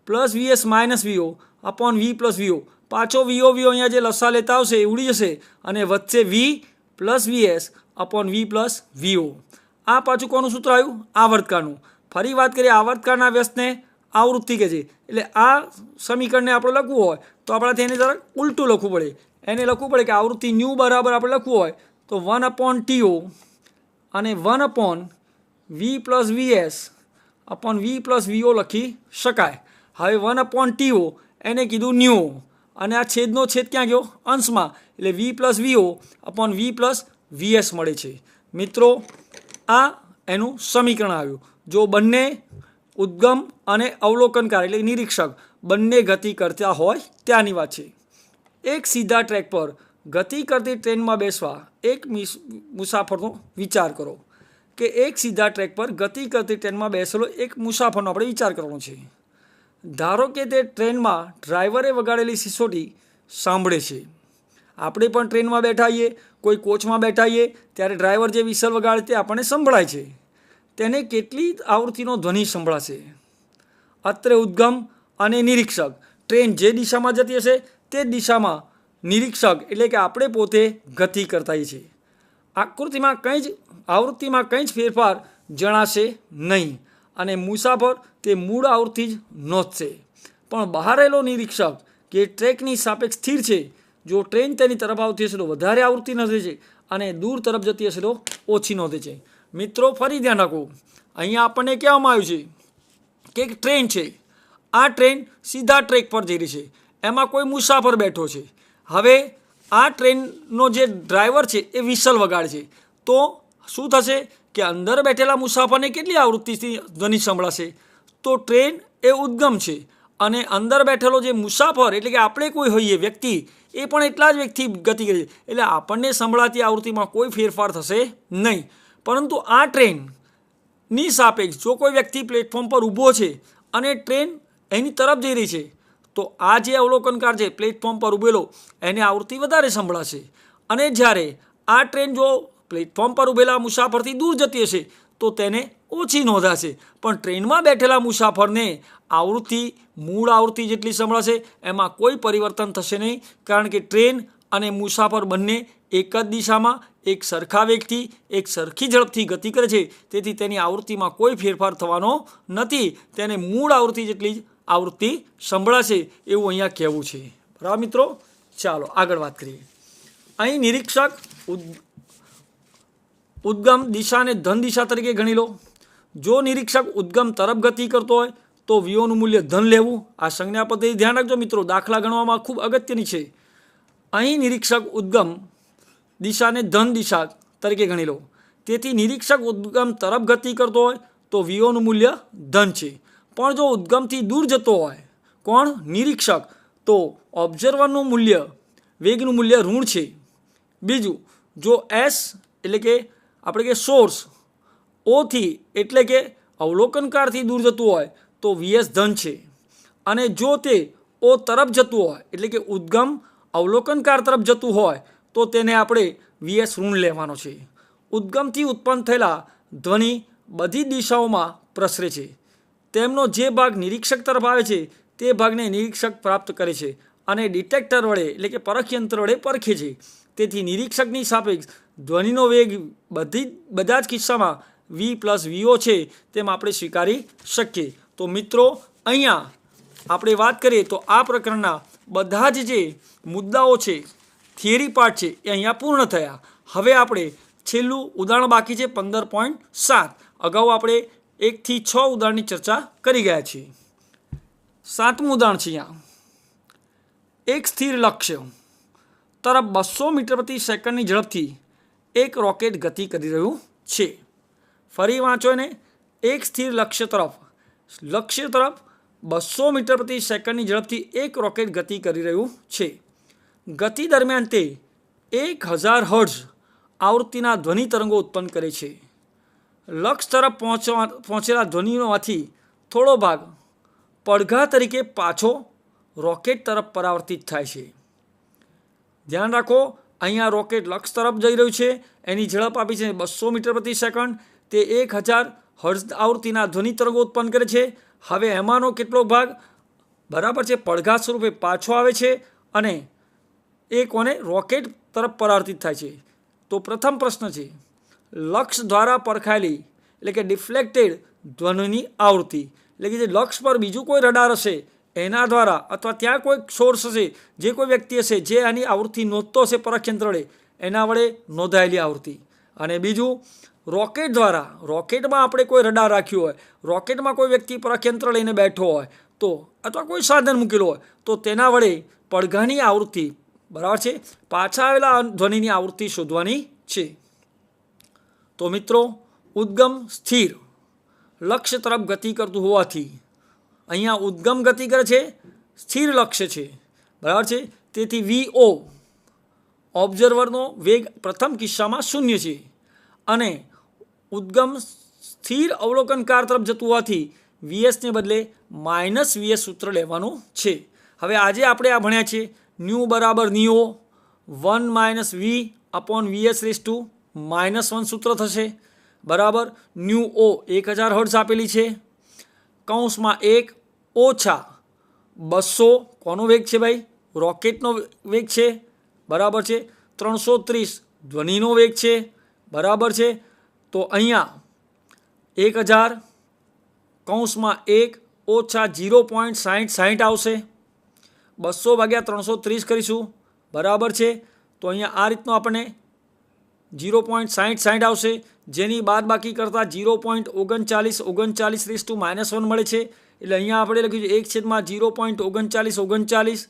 [SPEAKER 2] plus V S minus V O upon V plus V O. પાછો વીઓ અહીંયા જે લસા લેતા આવશે એ ઉડી જશે અને વચ્ચે વી plus VS upon V plus V O. આ પાછું કોનું સૂત્ર આવ્યું આવર્તકાળનું. ફરી વાત કરીએ આવર્તકાળના વ્યસ્તને આવૃત્તિ કહે છે. એટલે આ સમીકરણને આપણે લખવું હોય તો આપણાથી એને જરાક ઉલટું લખવું પડે. એને લખવું પડે કે આવૃત્તિ ન્યૂ બરાબર આપણે લખવું હોય તો 1 અપોન ટીઓ અને 1 upon V plus VS upon V plus V O લખી શકાય. હવે 1 અપોન ટીઓ એને કીધું ન્યૂ અને આ છેદનો છેદ ક્યાં ગયો અંશમાં એટલે વી plus V O upon V plus VS મળે છે. મિત્રો આ એનું સમીકરણ આવ્યું. જો બંને ઉદ્ગમ અને અવલોકનકાર એટલે નિરીક્ષક બંને ગતિ કરતા હોય ત્યાંની વાત છે. એક સીધા ટ્રેક પર ગતિ કરતી ટ્રેનમાં બેસવા એક મુસાફરનો વિચાર કરો કે એક સીધા ટ્રેક પર ગતિ કરતી ટ્રેનમાં બેસેલો એક મુસાફરનો આપણે વિચાર કરવાનો છે. ધારો કે તે ટ્રેનમાં ડ્રાઈવરે વગાડેલી સિસોટી સાંભળે છે. આપણે પણ ટ્રેનમાં બેઠા હોઈએ, કોઈ કોચમાં બેઠા હોઈએ ત્યારે ડ્રાઈવર જે વિસલ વગાડે તે આપણને સંભળાય છે. તેને કેટલી આવૃત્તિનો ધ્વનિ સંભળાશે. અત્રે ઉદ્ગમ અને નિરીક્ષક ટ્રેન જે દિશામાં જતી હશે તે જ દિશામાં નિરીક્ષક એટલે કે આપણે પોતે ગતિ કરતા છીએ. આકૃતિમાં કંઈ જ આવૃત્તિમાં કંઈ જ ફેરફાર જણાશે નહીં અને મુસાફર તે મૂળ આવૃત્તિ જ નોંધશે. પણ બહાર રહેલો નિરીક્ષક કે ટ્રેકની સાપેક્ષ સ્થિર છે. જો ટ્રેન તેની તરફ આવતી હશે તો વધારે આવૃત્તિ નોંધે છે અને દૂર તરફ જતી હશે તો ઓછી નોંધે છે. મિત્રો ફરી ધ્યાન રાખો, અહીંયા આપણને કહેવામાં આવ્યું છે કે એક ટ્રેન છે. આ ટ્રેન સીધા ટ્રેક પર જઈ રહી છે, એમાં કોઈ મુસાફર બેઠો છે. હવે આ ટ્રેનનો જે ડ્રાઈવર છે એ વિસલ વગાડે છે તો શું થશે કે અંદર બેઠેલા મુસાફરને કેટલી આવૃત્તિથી ધ્વનિ સંભળાશે. તો ટ્રેન એ ઉદ્ગમ છે અને અંદર બેઠેલો જે મુસાફર એટલે કે આપણે કોઈ હોઈએ વ્યક્તિ એ પણ એટલા જ વેગથી ગતિ કરે છે એટલે આપણને સંભળાતી આવૃત્તિમાં કોઈ ફેરફાર થશે નહીં. પરંતુ આ ટ્રેનની સાપેક્ષ જો કોઈ વ્યક્તિ પ્લેટફોર્મ પર ઊભો છે અને ટ્રેન એની તરફ જઈ રહી છે તો આ જે અવલોકનકાર છે પ્લેટફોર્મ પર ઊભેલો એને આવૃત્તિ વધારે સંભળાશે. અને જ્યારે આ ટ્રેન જો પ્લેટફોર્મ પર ઊભેલા મુસાફરથી દૂર જતી હશે તો તેને ઓછી નોંધાશે, પણ ટ્રેનમાં બેઠેલા મુસાફરને આવૃત્તિ મૂળ આવૃત્તિ જેટલી સંભળાશે, એમાં કોઈ પરિવર્તન થશે નહીં, કારણ કે ટ્રેન અને મુસાફર બંને એક જ દિશામાં એક સરખા વેગથી એક સરખી ઝડપથી ગતિ કરે છે, તેથી તેની આવૃત્તિમાં કોઈ ફેરફાર થવાનો નથી. તેને મૂળ આવૃત્તિ જેટલી જ આવૃત્તિ સંભળાશે એવું અહીંયા કહેવું છે. બરાબર મિત્રો, ચાલો આગળ વાત કરીએ. અહીં નિરીક્ષક ઉદ્ગમ દિશાને ધન દિશા તરીકે ગણી લો. જો નિરીક્ષક ઉદ્ગમ તરફ ગતિ કરતો હોય તો વીઓનું મૂલ્ય ધન લેવું. આ સંજ્ઞા પદ્ધતિ ધ્યાન રાખજો મિત્રો, દાખલા ગણવામાં ખૂબ અગત્યની છે. અહીં નિરીક્ષક ઉદ્ગમ દિશાને ધન દિશા તરીકે ગણી લો. તેથી નિરીક્ષક ઉદ્ગમ તરફ ગતિ કરતો હોય તો વીઓનું મૂલ્ય ધન છે. પણ જો ઉદ્ગમથી દૂર જતો હોય કોણ? નિરીક્ષક, તો ઓબ્ઝર્વરનું મૂલ્ય વેગનું મૂલ્ય ઋણ છે. બીજું, જો એસ એટલે કે આપણે કે સોર્સ ઓથી એટલે કે અવલોકનકારથી દૂર જતું હોય તો વીએસ ધન છે. અને જો તે ઓ તરફ જતું હોય એટલે કે ઉદ્ગમ અવલોકનકાર તરફ જતું હોય તો તેને આપણે વીએસ ઋણ લેવાનો છે. ઉદ્ગમથી ઉત્પન્ન થયેલા ધ્વનિ બધી દિશાઓમાં પ્રસરે છે. તેમનો જે ભાગ નિરીક્ષક તરફ આવે છે તે ભાગને નિરીક્ષક પ્રાપ્ત કરે છે અને ડિટેક્ટર વડે એટલે કે પરખયંત્ર વડે પરખે છે. તેથી નિરીક્ષકની સાપેક્ષ ધ્વનિનો વેગ બધા જ કિસ્સામાં વી પ્લસ વીઓ છે તેમ આપણે સ્વીકારી શકીએ. તો મિત્રો અહીંયા આપણે વાત કરીએ તો આ પ્રકરણના બધા જ જે મુદ્દાઓ છે, થિયરી પાર્ટ છે, એ અહીંયા પૂર્ણ થયા. હવે આપણે છેલ્લું ઉદાહરણ બાકી છે 15.7. અગાઉ આપણે 1 થી 6 ઉદાહરણની ચર્ચા કરી ગયા છીએ. 7મું ઉદાહરણ છે. અહીંયા એક સ્થિર લક્ષ્ય તરફ 200 મીટર પ્રતિ સેકન્ડની ઝડપથી એક રોકેટ ગતિ કરી રહ્યું છે. ફરી વાંચો એને. એક સ્થિર લક્ષ્ય તરફ 200 મીટર પ્રતિ સેકન્ડની ઝડપથી એક રોકેટ ગતિ કરી રહ્યું છે. ગતિ દરમિયાન તે 1000 હર્ટ્ઝ આવૃત્તિના ધ્વનિ તરંગો ઉત્પન્ન કરે છે. લક્ષ્ય તરફ પહોંચેલા ધ્વનિઓમાંથી થોડો ભાગ પડઘા તરીકે પાછો રોકેટ તરફ પરાવર્તિત થાય છે. ધ્યાન રાખો, અહીંયા રોકેટ લક્ષ્ય તરફ જઈ રહ્યું છે, એની ઝડપ આપી છે 200 મીટર પ્રતિ સેકન્ડ. તે 1000 હર્ટ્ઝ આવૃત્તિના ધ્વનિ તરંગો ઉત્પન્ન કરે છે. હવે એમાંનો કેટલો ભાગ બરાબર છે પડઘા સ્વરૂપે પાછો આવે છે અને એ કોને રોકેટ તરફ પરાવર્તિત થાય છે. તો પ્રથમ પ્રશ્ન છે, લક્ષ્ય દ્વારા પરખાયેલી એટલે કે ડિફ્લેક્ટેડ ધ્વનિની આવૃત્તિ, એટલે કે જે લક્ષ્ય પર બીજું કોઈ રડાર હશે એના દ્વારા અથવા ત્યાં કોઈ સોર્સ હશે, જે કોઈ વ્યક્તિ હશે જે આની આવૃત્તિ નોંધતો હશે પરખયંત્ર વડે, એના વડે નોંધાયેલી આવૃત્તિ. અને બીજું રોકેટ દ્વારા, રોકેટમાં આપણે કોઈ રડાર રાખ્યું હોય, રોકેટમાં કોઈ વ્યક્તિ પરખયંત્ર લઈને બેઠો હોય તો અથવા કોઈ સાધન મૂકેલું હોય તો તેના વડે પડઘાની આવૃત્તિ બરાબર છે પાછા આવેલા ધ્વનિની આવૃત્તિ શોધવાની છે. તો મિત્રો ઉદ્ગમ સ્થિર લક્ષ્ય તરફ ગતિ કરતું હોવાથી અહીંયા ઉદ્ગમ ગતિ કરે છે, સ્થિર લક્ષ્ય છે બરાબર છે. તેથી વીઓ ઓબ્ઝર્વરનો વેગ પ્રથમ કિસ્સામાં 0 છે અને ઉદ્ગમ સ્થિર અવલોકનકાર તરફ જતું હોવાથી વીએસને બદલે -વીએસ સૂત્ર લેવાનું છે. હવે આજે આપણે આ ભણ્યા છે ન્યુ બરાબર નિયો 1 - V upon V S raise to -1 સૂત્ર થશે બરાબર. ન્યુ ઓ 1000 હર્ટ્ઝ આપેલી છે, કૌંસમાં 1 ઓછા 200 કોનો વેગ છે ભાઈ? રોકેટનો વેગ છે બરાબર છે. 330 ધ્વનિનો વેગ છે બરાબર છે. તો અહીંયા 1000 કૌંસમાં 1 ઓછા 0.60 આવશે. 200 ભાગ્યા 330 કરીશું બરાબર છે. તો અહીંયા આ રીતનું આપણને 0.60 આવશે, જેની બાદ બાકી કરતાં 0.39 રેસ ટુ -1 મળે છે. એટલે અહીંયા આપણે લખ્યું છે 1/0.3939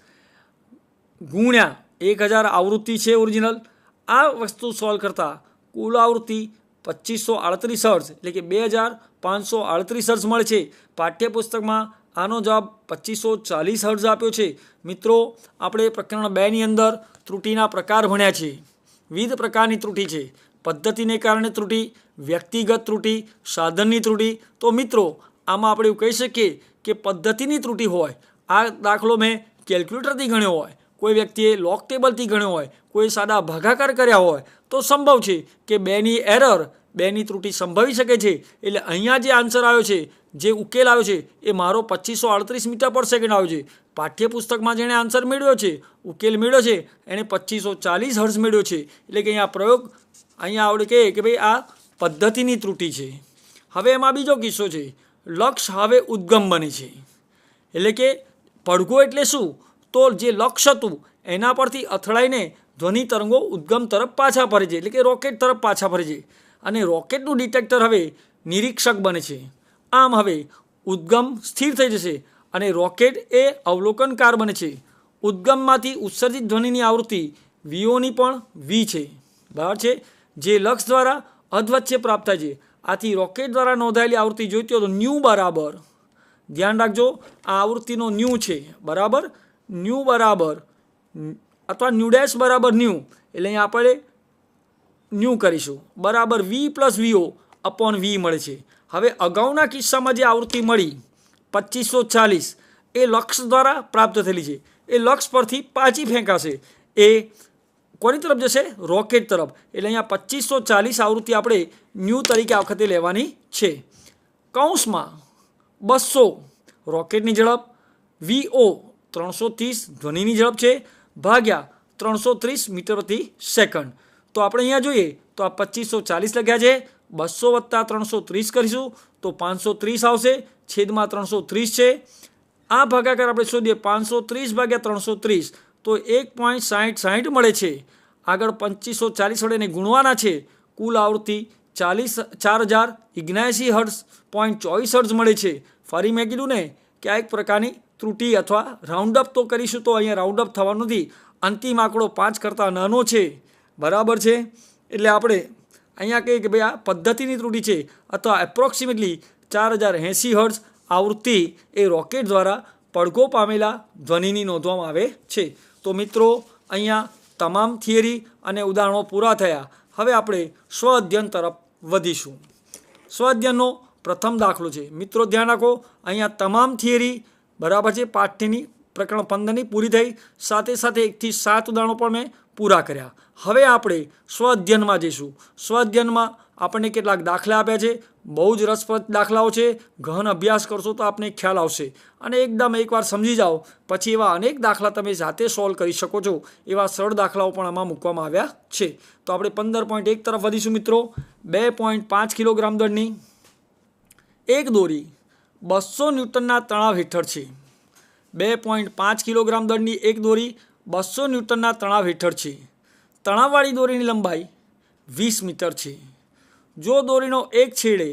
[SPEAKER 2] ગુણ્યા 1000 આવૃત્તિ છે ઓરિજિનલ. આ વસ્તુ સોલ્વ કરતાં કુલ આવૃત્તિ 2538 હર્ટ્ઝ એટલે કે 2538 હર્ટ્ઝ મળે છે. પાઠ્યપુસ્તકમાં આનો જવાબ 2540 હર્ટ્ઝ આપ્યો છે. મિત્રો આપણે પ્રકરણ 2ની અંદર ત્રુટિના પ્રકાર ભણ્યા છે. વિવિધ પ્રકારની ત્રુટિ છે, પદ્ધતિને કારણે ત્રુટિ, વ્યક્તિગત ત્રુટિ, સાધનની ત્રુટિ. તો મિત્રો આમાં આપણે એવું કહી શકીએ કે પદ્ધતિની ત્રુટિ હોય, આ દાખલો મેં કેલ્ક્યુલેટરથી ગણ્યો હોય, કોઈ વ્યક્તિએ લોક ટેબલથી ગણ્યો હોય, કોઈ સાદા ભાગાકાર કર્યા હોય તો સંભવ છે કે બેની એરર બેની ત્રુટિ સંભવી શકે છે. એટલે અહીંયા જે આન્સર આવ્યો છે, જે ઉકેલ આવ્યો છે, એ મારો 2538 મીટર પર સેકન્ડ આવ્યો છે. પાઠ્યપુસ્તકમાં જેણે આન્સર મેળવ્યો છે, ઉકેલ મેળવ્યો છે, એણે 2540 હર્ટ્ઝ મેળવ્યો છે. એટલે કે અહીંયા પ્રયોગ અહીંયા આવડે કે ભાઈ આ પદ્ધતિની ત્રુટિ છે. હવે એમાં બીજો કિસ્સો છે. લક્ષ હવે ઉદ્ગમ બને છે. એટલે કે પડઘો એટલે શું? તો જે લક્ષ હતું એના પરથી અથડાઈને ધ્વનિ તરંગો ઉદ્ગમ તરફ પાછા ફરે છે. એટલે કે રોકેટ તરફ પાછા ફરે છે. અને રોકેટનું ડિટેક્ટર હવે નિરીક્ષક બને છે. આમ હવે ઉદ્ગમ સ્થિર થઈ જશે અને રોકેટ એ અવલોકનકાર બને છે. ઉદ્ગમમાંથી ઉત્સર્જિત ધ્વનિની આવૃત્તિ વીઓની પણ વી છે. બરાબર છે. જે લક્ષ દ્વારા અધવચ્ચે પ્રાપ્ત થાય છે. આથી રોકેટ દ્વારા નોંધાયેલી આવૃત્તિ જોઈતી હોય તો ન્યૂ બરાબર, ધ્યાન રાખજો આ આવૃત્તિનો ન્યૂ છે, બરાબર, ન્યૂ બરાબર અથવા ન્યૂ ડેશ બરાબર ન્યૂ, એટલે અહીંયા આપણે ન્યૂ કરીશું, બરાબર વી પ્લસ વીઓ અપોન વી મળે છે. હવે અગાઉના કિસ્સામાં જે આવૃત્તિ મળી 2540 એ લક્ષ દ્વારા પ્રાપ્ત થયેલી છે. એ લક્ષ પરથી પાછી ફેંકાશે, એ કોની તરફ જશે? રોકેટ તરફ. એટલે અહીંયા 2540 આવૃત્તિ આપણે ન્યૂ તરીકે આ વખતે લેવાની છે. કૌંસમાં 200 રોકેટની ઝડપ, વીઓ 330 ધ્વનિની ઝડપ છે, ભાગ્યા 330 મીટર પ્રતિ સેકન્ડ. તો આપણે અહીંયા જોઈએ તો આ 2540 લખ્યા છે, 200 + 330 કરીશું તો 530 આવશે, છેદમાં 330 છે. આ ભાગાકાર આપણે શોધીએ 530 ભાગ્યા 330 તો 1.60 મળે છે. આગળ 2540 વડે એને ગુણવાના છે. કુલ આવૃત્તિ 4079 હર્ટ્ઝ 0.24 હર્ટ્ઝ મળે છે. ફરી મેં કીધું ને કે આ એક પ્રકારની ત્રુટિ અથવા રાઉન્ડઅપ તો કરીશું તો અહીંયા રાઉન્ડઅપ થવાનું નથી. અંતિમ આંકડો 5 કરતાં નાનો છે, બરાબર છે. એટલે આપણે અહીંયા કહીએ કે ભાઈ આ પદ્ધતિની ત્રુટિ છે અથવા એપ્રોક્સિમેટલી 4080 હર્ટ્ઝ આવૃત્તિ એ રોકેટ દ્વારા પડઘો પામેલા ધ્વનિની નોંધવામાં આવે છે. તો મિત્રો અહીંયા તમામ થિયરી અને ઉદાહરણો પૂરા થયા. હવે આપણે સ્વ અધ્યયન તરફ વધીશું. સ્વ અધ્યયનનો પ્રથમ દાખલો છે. મિત્રો ધ્યાન રાખો, અહીંયા તમામ થિયરી બરાબર છે પાઠ્યની પ્રકરણ 15ની પૂરી થઈ, સાથે સાથે 1 થી 7 ઉદાહરણો પણ મેં પૂરા કર્યા. હવે આપણે સ્વ અધ્યયનમાં જઈશું. સ્વ અધ્યયનમાં આપણને કેટલાક દાખલા આપ્યા છે. બહુ જ રસપ્રદ દાખલાઓ છે. ગહન અભ્યાસ કરશો તો આપને ખ્યાલ આવશે અને એકદમ એકવાર સમજી જાઓ પછી એવા અનેક દાખલા તમે જાતે સોલ્વ કરી શકો છો. એવા સરળ દાખલાઓ પણ આમાં મૂકવામાં આવ્યા છે. તો આપણે 15.1 તરફ વધીશું મિત્રો. 2.5 કિલોગ્રામ દળની એક દોરી 200 ન્યૂટનના તણાવ હેઠળ છે. 2.5 કિલોગ્રામ દળની એક દોરી 200 ન્યૂટનના તણાવ હેઠળ છે. તણાવવાળી દોરીની લંબાઈ 20 મીટર છે. જો દોરીનો એક છેડે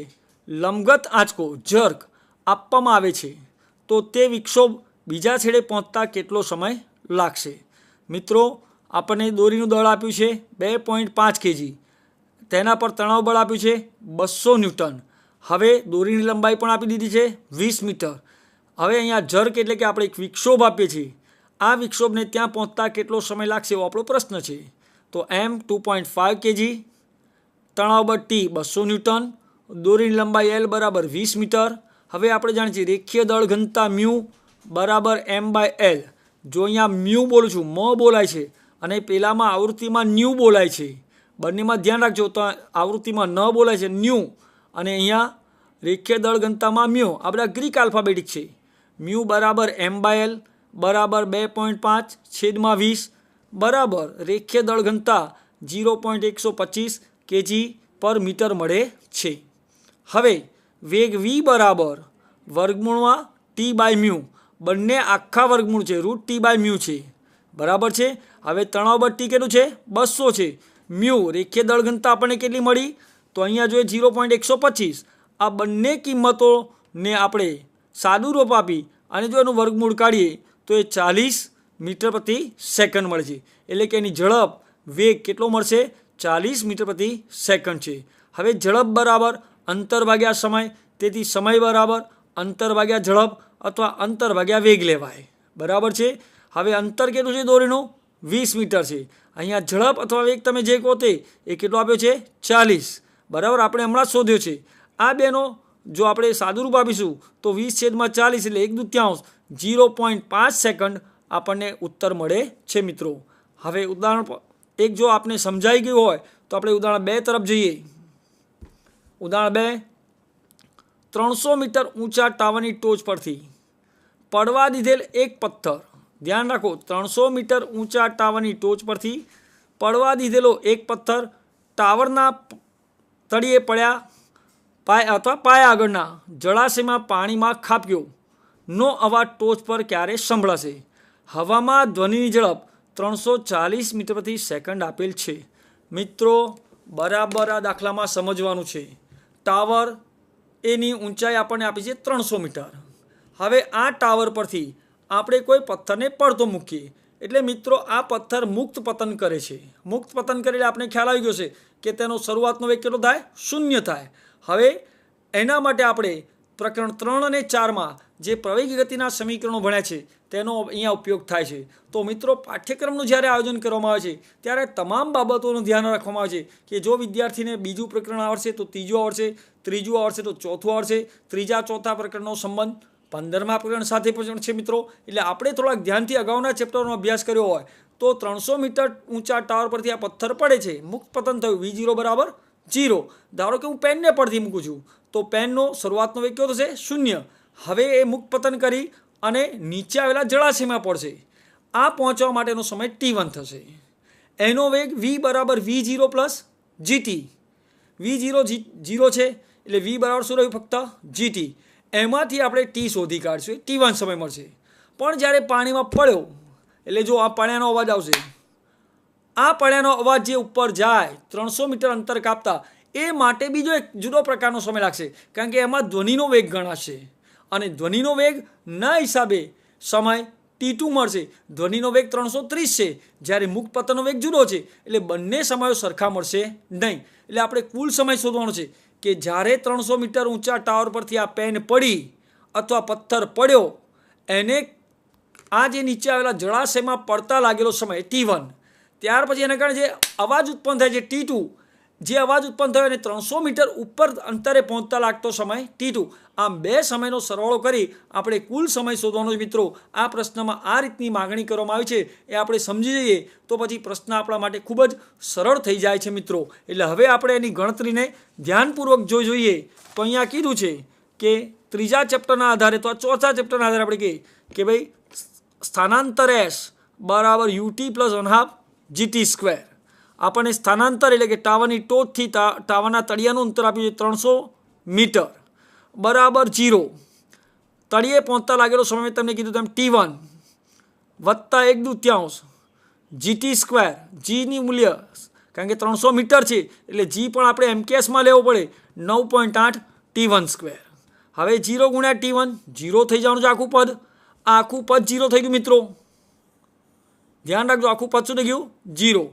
[SPEAKER 2] લંબગત આંચકો જર્ક આપવામાં આવે છે તો તે વિક્ષોભ બીજા છેડે પહોંચતા કેટલો સમય લાગશે? મિત્રો આપણને દોરીનું દળ આપ્યું છે 2.5 કેજી, તેના પર તણાવ બળ આપ્યું છે 200 ન્યૂટન. હવે દોરીની લંબાઈ પણ આપી દીધી છે 20 મીટર. હવે અહીંયા જર્ક એટલે કે આપણે એક વિક્ષોભ આપીએ છીએ. આ વિક્ષોભને ત્યાં પહોંચતા કેટલો સમય લાગશે એવો આપણો પ્રશ્ન છે. તો એમ 2.5 કેજી, તણાવ બળ ટી 200 ન્યૂટન, દોરીની લંબાઈ એલ બરાબર 20 મીટર. હવે આપણે જાણીએ છીએ રેખીય દળ ઘનતા મ્યુ બરાબર m/l. જો અહીંયા મ્યુ બોલું છું, મ બોલાય છે અને પેલામાં આવૃત્તિમાં ન્યૂ બોલાય છે. બંનેમાં ધ્યાન રાખજો, તો આવૃત્તિમાં ન બોલાય છે ન્યૂ અને અહીંયા રેખીય દળ ઘનતામાં મ્યુ. આ બધા ગ્રીક આલ્ફાબેટિક છે. મ્યુ બરાબર m/l બરાબર 2.5 છેદમાં 20 બરાબર રેખીય દળ ઘનતા 0.125 કેજી પર મીટર મળે છે. હવે વેગ v બરાબર વર્ગમૂળમાં t/μ, બંને આખા વર્ગમૂળ છે, √t/μ છે, બરાબર છે. હવે તણાવ બળ ટી કેટલું છે? 200 છે. મ્યુ રેખીય દળ ઘનતા આપણને કેટલી મળી? તો અહીંયા જોઈએ 0.125. આ બંને કિંમતોને આપણે સાદું રૂપ આપી અને જો એનું વર્ગમૂળ કાઢીએ તો એ 40 મીટર પ્રતિ સેકન્ડ મળે છે. એટલે કે એની ઝડપ વેગ કેટલો મળશે? 40 મીટર પ્રતિ સેકન્ડ છે. હવે ઝડપ બરાબર અંતર ભાગ્યા સમય, તેથી સમય બરાબર અંતર ભાગ્યા ઝડપ અથવા અંતર ભાગ્યા વેગ લેવાય, બરાબર છે. હવે અંતર કેટલું છે દોરીનું? 20 મીટર છે. અહીંયા ઝડપ અથવા વેગ તમે જે કહો તે એ કેટલો આપ્યો છે? 40, બરાબર. આપણે હમણાં જ શોધ્યો છે. આ બેનો જો આપણે સાદુરૂપ આપીશું તો 20/40 એટલે 1/2 0.5 સેકન્ડ આપણને ઉત્તર મળે છે મિત્રો. હવે ઉદાહરણ એક જો આપને સમજાઈ ગયું હોય તો આપણે ઉદાહરણ 2 તરફ જઈએ. ઉદાહરણ 2, 300 મીટર ઊંચા ટાવરની ટોચ પરથી પડવા દીધેલ એક પથ્થર, ધ્યાન રાખો 300 મીટર ઊંચા ટાવરની ટોચ પરથી પડવા દીધેલો એક પથ્થર ટાવરના તળિયે પડ્યા અથવા પાયા આગળના જળાશયમાં પાણીમાં ખાબક્યો નો અવાજ ટોચ પર ક્યારે સંભળાશે? હવામાં ધ્વનિની ઝડપ 340 મીટર પ્રતિ સેકન્ડ આપેલ છે. મિત્રો બરાબર આ દાખલામાં સમજવાનું છે. ટાવર એની ઊંચાઈ આપણને આપી છે 300 મીટર. હવે આ ટાવર પરથી આપણે કોઈ પથ્થરને પડતો મૂકીએ એટલે મિત્રો આ પથ્થર મુક્ત પતન કરે છે. મુક્ત પતન કરે એટલે આપણે ખ્યાલ આવી ગયો છે કે તેનો શરૂઆતનો વેગ કેટલો થાય? 0 થાય. હવે એના માટે આપણે પ્રકરણ 3 અને 4માં જે પ્રવેગી ગતિના સમીકરણો ભણ્યા છે તેનો અહીંયા ઉપયોગ થાય છે. તો મિત્રો પાઠ્યક્રમનું જ્યારે આયોજન કરવામાં આવે છે ત્યારે તમામ બાબતોનું ધ્યાન રાખવામાં આવે છે કે જો વિદ્યાર્થીને બીજું પ્રકરણ આવડશે તો ત્રીજું આવડશે, ત્રીજું આવડશે તો ચોથું આવડશે, ત્રીજા ચોથા પ્રકરણનો સંબંધ 15મા પ્રકરણ સાથે પણ છે મિત્રો. એટલે આપણે થોડાક ધ્યાનથી અગાઉના ચેપ્ટરનો અભ્યાસ કર્યો હોય તો 300 મીટર ઊંચા ટાવર પરથી આ પથ્થર પડે છે, મુક્ત પતન થયું, V0 બરાબર 0. ધારો કે હું પેનને પડથી મૂકું છું તો પેનનો શરૂઆતનો વેગ કેવો થશે? 0. હવે એ મુક્ત પતન કરી અને નીચે આવેલા જળાશયમાં પડશે. આ પહોંચવા માટેનો સમય t1 થશે. એનો વેગ v બરાબર v0 પ્લસ gt. v0 0 છે એટલે v બરાબર શું રહ્યું? ફક્ત gt. એમાંથી આપણે t શોધી કાઢશું, t1 સમય મળશે. પણ જ્યારે પાણીમાં પડ્યો એટલે જો આ પાણીનો અવાજ આવશે, આ પાણીનો અવાજ જે ઉપર જાય 300 મીટર અંતર કાપતા એ માટે બીજો એક જુદો પ્રકારનો સમય લાગશે, કારણ કે એમાં ધ્વનિનો વેગ ગણાશે અને ધ્વનિનો વેગના હિસાબે સમય t2 મળશે. ધ્વનિનો વેગ 330 છે જ્યારે મુક્ત પતનનો વેગ જુદો છે એટલે બંને સમયો સરખા મળશે નહીં. એટલે આપણે કુલ સમય શોધવાનો છે કે જ્યારે 300 મીટર ઊંચા ટાવર પરથી આ પેન પડી અથવા પથ્થર પડ્યો એને આ જે નીચે આવેલા જળાશયમાં પડતા લાગેલો સમય t1, ત્યાર પછી એના કારણે જે અવાજ ઉત્પન્ન થાય છે t2, જે અવાજ ઉત્પન્ન થયો અને 300 મીટર ઉપર અંતરે પહોંચતા લાગતો સમય t2. આમ બે સમયનો સરવાળો કરી આપણે કુલ સમય શોધવાનો છે મિત્રો. આ પ્રશ્નમાં આ રીતની માગણી કરવામાં આવી છે એ આપણે સમજી જઈએ તો પછી પ્રશ્ન આપણા માટે ખૂબ જ સરળ થઈ જાય છે મિત્રો. એટલે હવે આપણે એની ગણતરીને ધ્યાનપૂર્વક જોઈએ તો અહીંયા કીધું છે કે ત્રીજા ચેપ્ટરના આધારે તો આ ચોથા ચેપ્ટરના આધારે આપણે કહીએ કે ભાઈ સ્થાનાંતર s બરાબર ut પ્લસ 1/2 gt સ્ક્વેર. આપણને સ્થાનાંતર એટલે કે ટાવરની ટોચથી ટાવરના તળિયાનું અંતર આપ્યું છે 300 મીટર બરાબર 0. તળિયે પહોંચતા લાગેલો સમય તમને કીધું તેમ t1 વત્તા 1/2 gt સ્ક્વેર. જીની મૂલ્ય કારણ કે 300 મીટર છે એટલે જી પણ આપણે એમકેએસમાં લેવો પડે, 9.8 t1 સ્ક્વેર. હવે 0 ગુણ્યા t1 0 થઈ જવાનું છે આખું પદ. આ આખું પદ 0 થઈ ગયું મિત્રો, ધ્યાન રાખજો. આખું પદ શું થઈ ગયું? 0.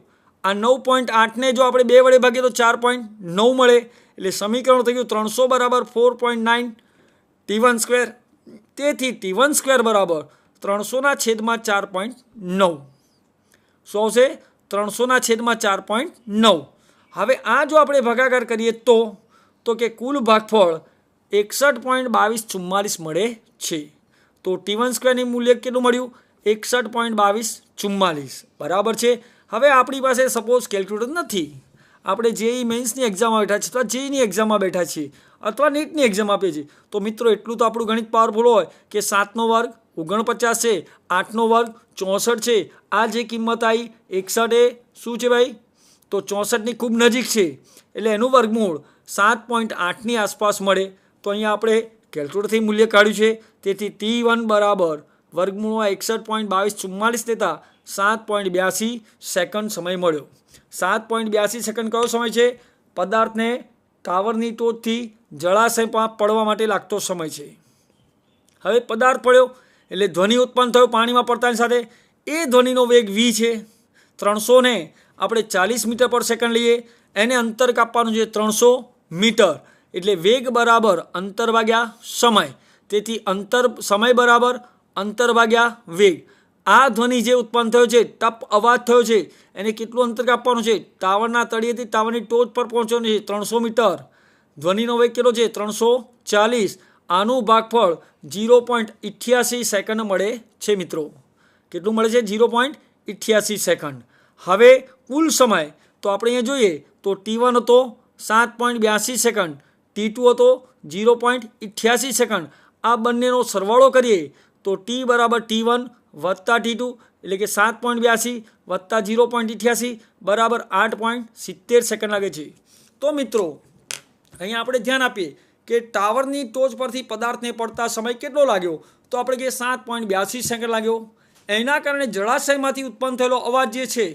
[SPEAKER 2] આ 9.8 ને જો આપણે 2 વડે ભાગીએ તો 4.9 મળે એટલે સમીકરણ થઈ ગયું 300 બરાબર 4.9 t1 સ્ક્વેર. તેથી t1 સ્ક્વેર બરાબર 300/4.9. શું આવશે? 300/4.9. હવે આ જો આપણે ભાગાકાર કરીએ તો કે કુલ ભાગફળ 61.2244 મળે છે. તો t1 સ્ક્વેરની મૂલ્ય કેટલું મળ્યું? 61.2244 બરાબર છે. હવે આપણી પાસે સપોઝ કેલ્ક્યુલેટર નથી, આપણે જેઈ મેન્સની એક્ઝામમાં બેઠા છીએ અથવા જેઈની એક્ઝામમાં બેઠા છીએ અથવા નીટની એક્ઝામ આપીએ છીએ તો મિત્રો એટલું તો આપણું ગણિત પાવરફુલ હોય કે 7નો વર્ગ 49 છે, 8નો વર્ગ 64 છે. આ જે કિંમત આવી 61 એ શું છે ભાઈ? તો 64ની ખૂબ નજીક છે એટલે એનું વર્ગમૂળ 7.8ની આસપાસ મળે. તો અહીંયા આપણે કેલ્ક્યુલેટરથી મૂલ્ય કાઢ્યું છે. તેથી t1 બરાબર વર્ગમૂળમાં 61.2244 લેતા 7.82 સેકન્ડ સમય મળ્યો. 7.82 સેકન્ડ કયો સમય છે? પદાર્થને ટાવરની ટોચથી જળાશયમાં પડવા માટે લાગતો સમય છે. હવે પદાર્થ પડ્યો એટલે ધ્વનિ ઉત્પન્ન થયો પાણીમાં પડતાની સાથે. એ ધ્વનિનો વેગ v છે. 300 ને આપણે 40 મીટર પર સેકન્ડ લઈએ, એને અંતર કાપવાનું છે 300 મીટર એટલે વેગ બરાબર અંતર ભાગ્યા સમય. તેથી સમય બરાબર અંતર ભાગ્યા વેગ. આ ધ્વનિ જે ઉત્પન્ન થયો છે, ટપ અવાજ થયો છે, એને કેટલું અંતર કાપવાનું છે? ટાવરના તળિયેથી ટાવરની ટોચ પર પહોંચવાનું છે 300 મીટર. ધ્વનિનો વેગ કેટલો છે? 340. આનું ભાગફળ 0.88 સેકન્ડ મળે છે મિત્રો. કેટલું મળે છે? 0.88 સેકન્ડ. હવે કુલ સમય તો આપણે અહીંયા જોઈએ તો t1 હતો 7.82 સેકન્ડ, T2 હતો 0.88 સેકન્ડ. આ બંનેનો સરવાળો કરીએ તો T બરાબર T1 વત્તા T2 એટલે કે 7.82 વત્તા 0.88 બરાબર 8.70 સેકન્ડ લાગે છે. તો મિત્રો અહીંયા આપણે ધ્યાન આપીએ કે ટાવરની ટોચ પરથી પદાર્થને પડતા સમય કેટલો લાગ્યો, તો આપણે કે 7.82 સેકન્ડ લાગ્યો. એના કારણે જળાશયમાંથી ઉત્પન્ન થયેલો અવાજ જે છે,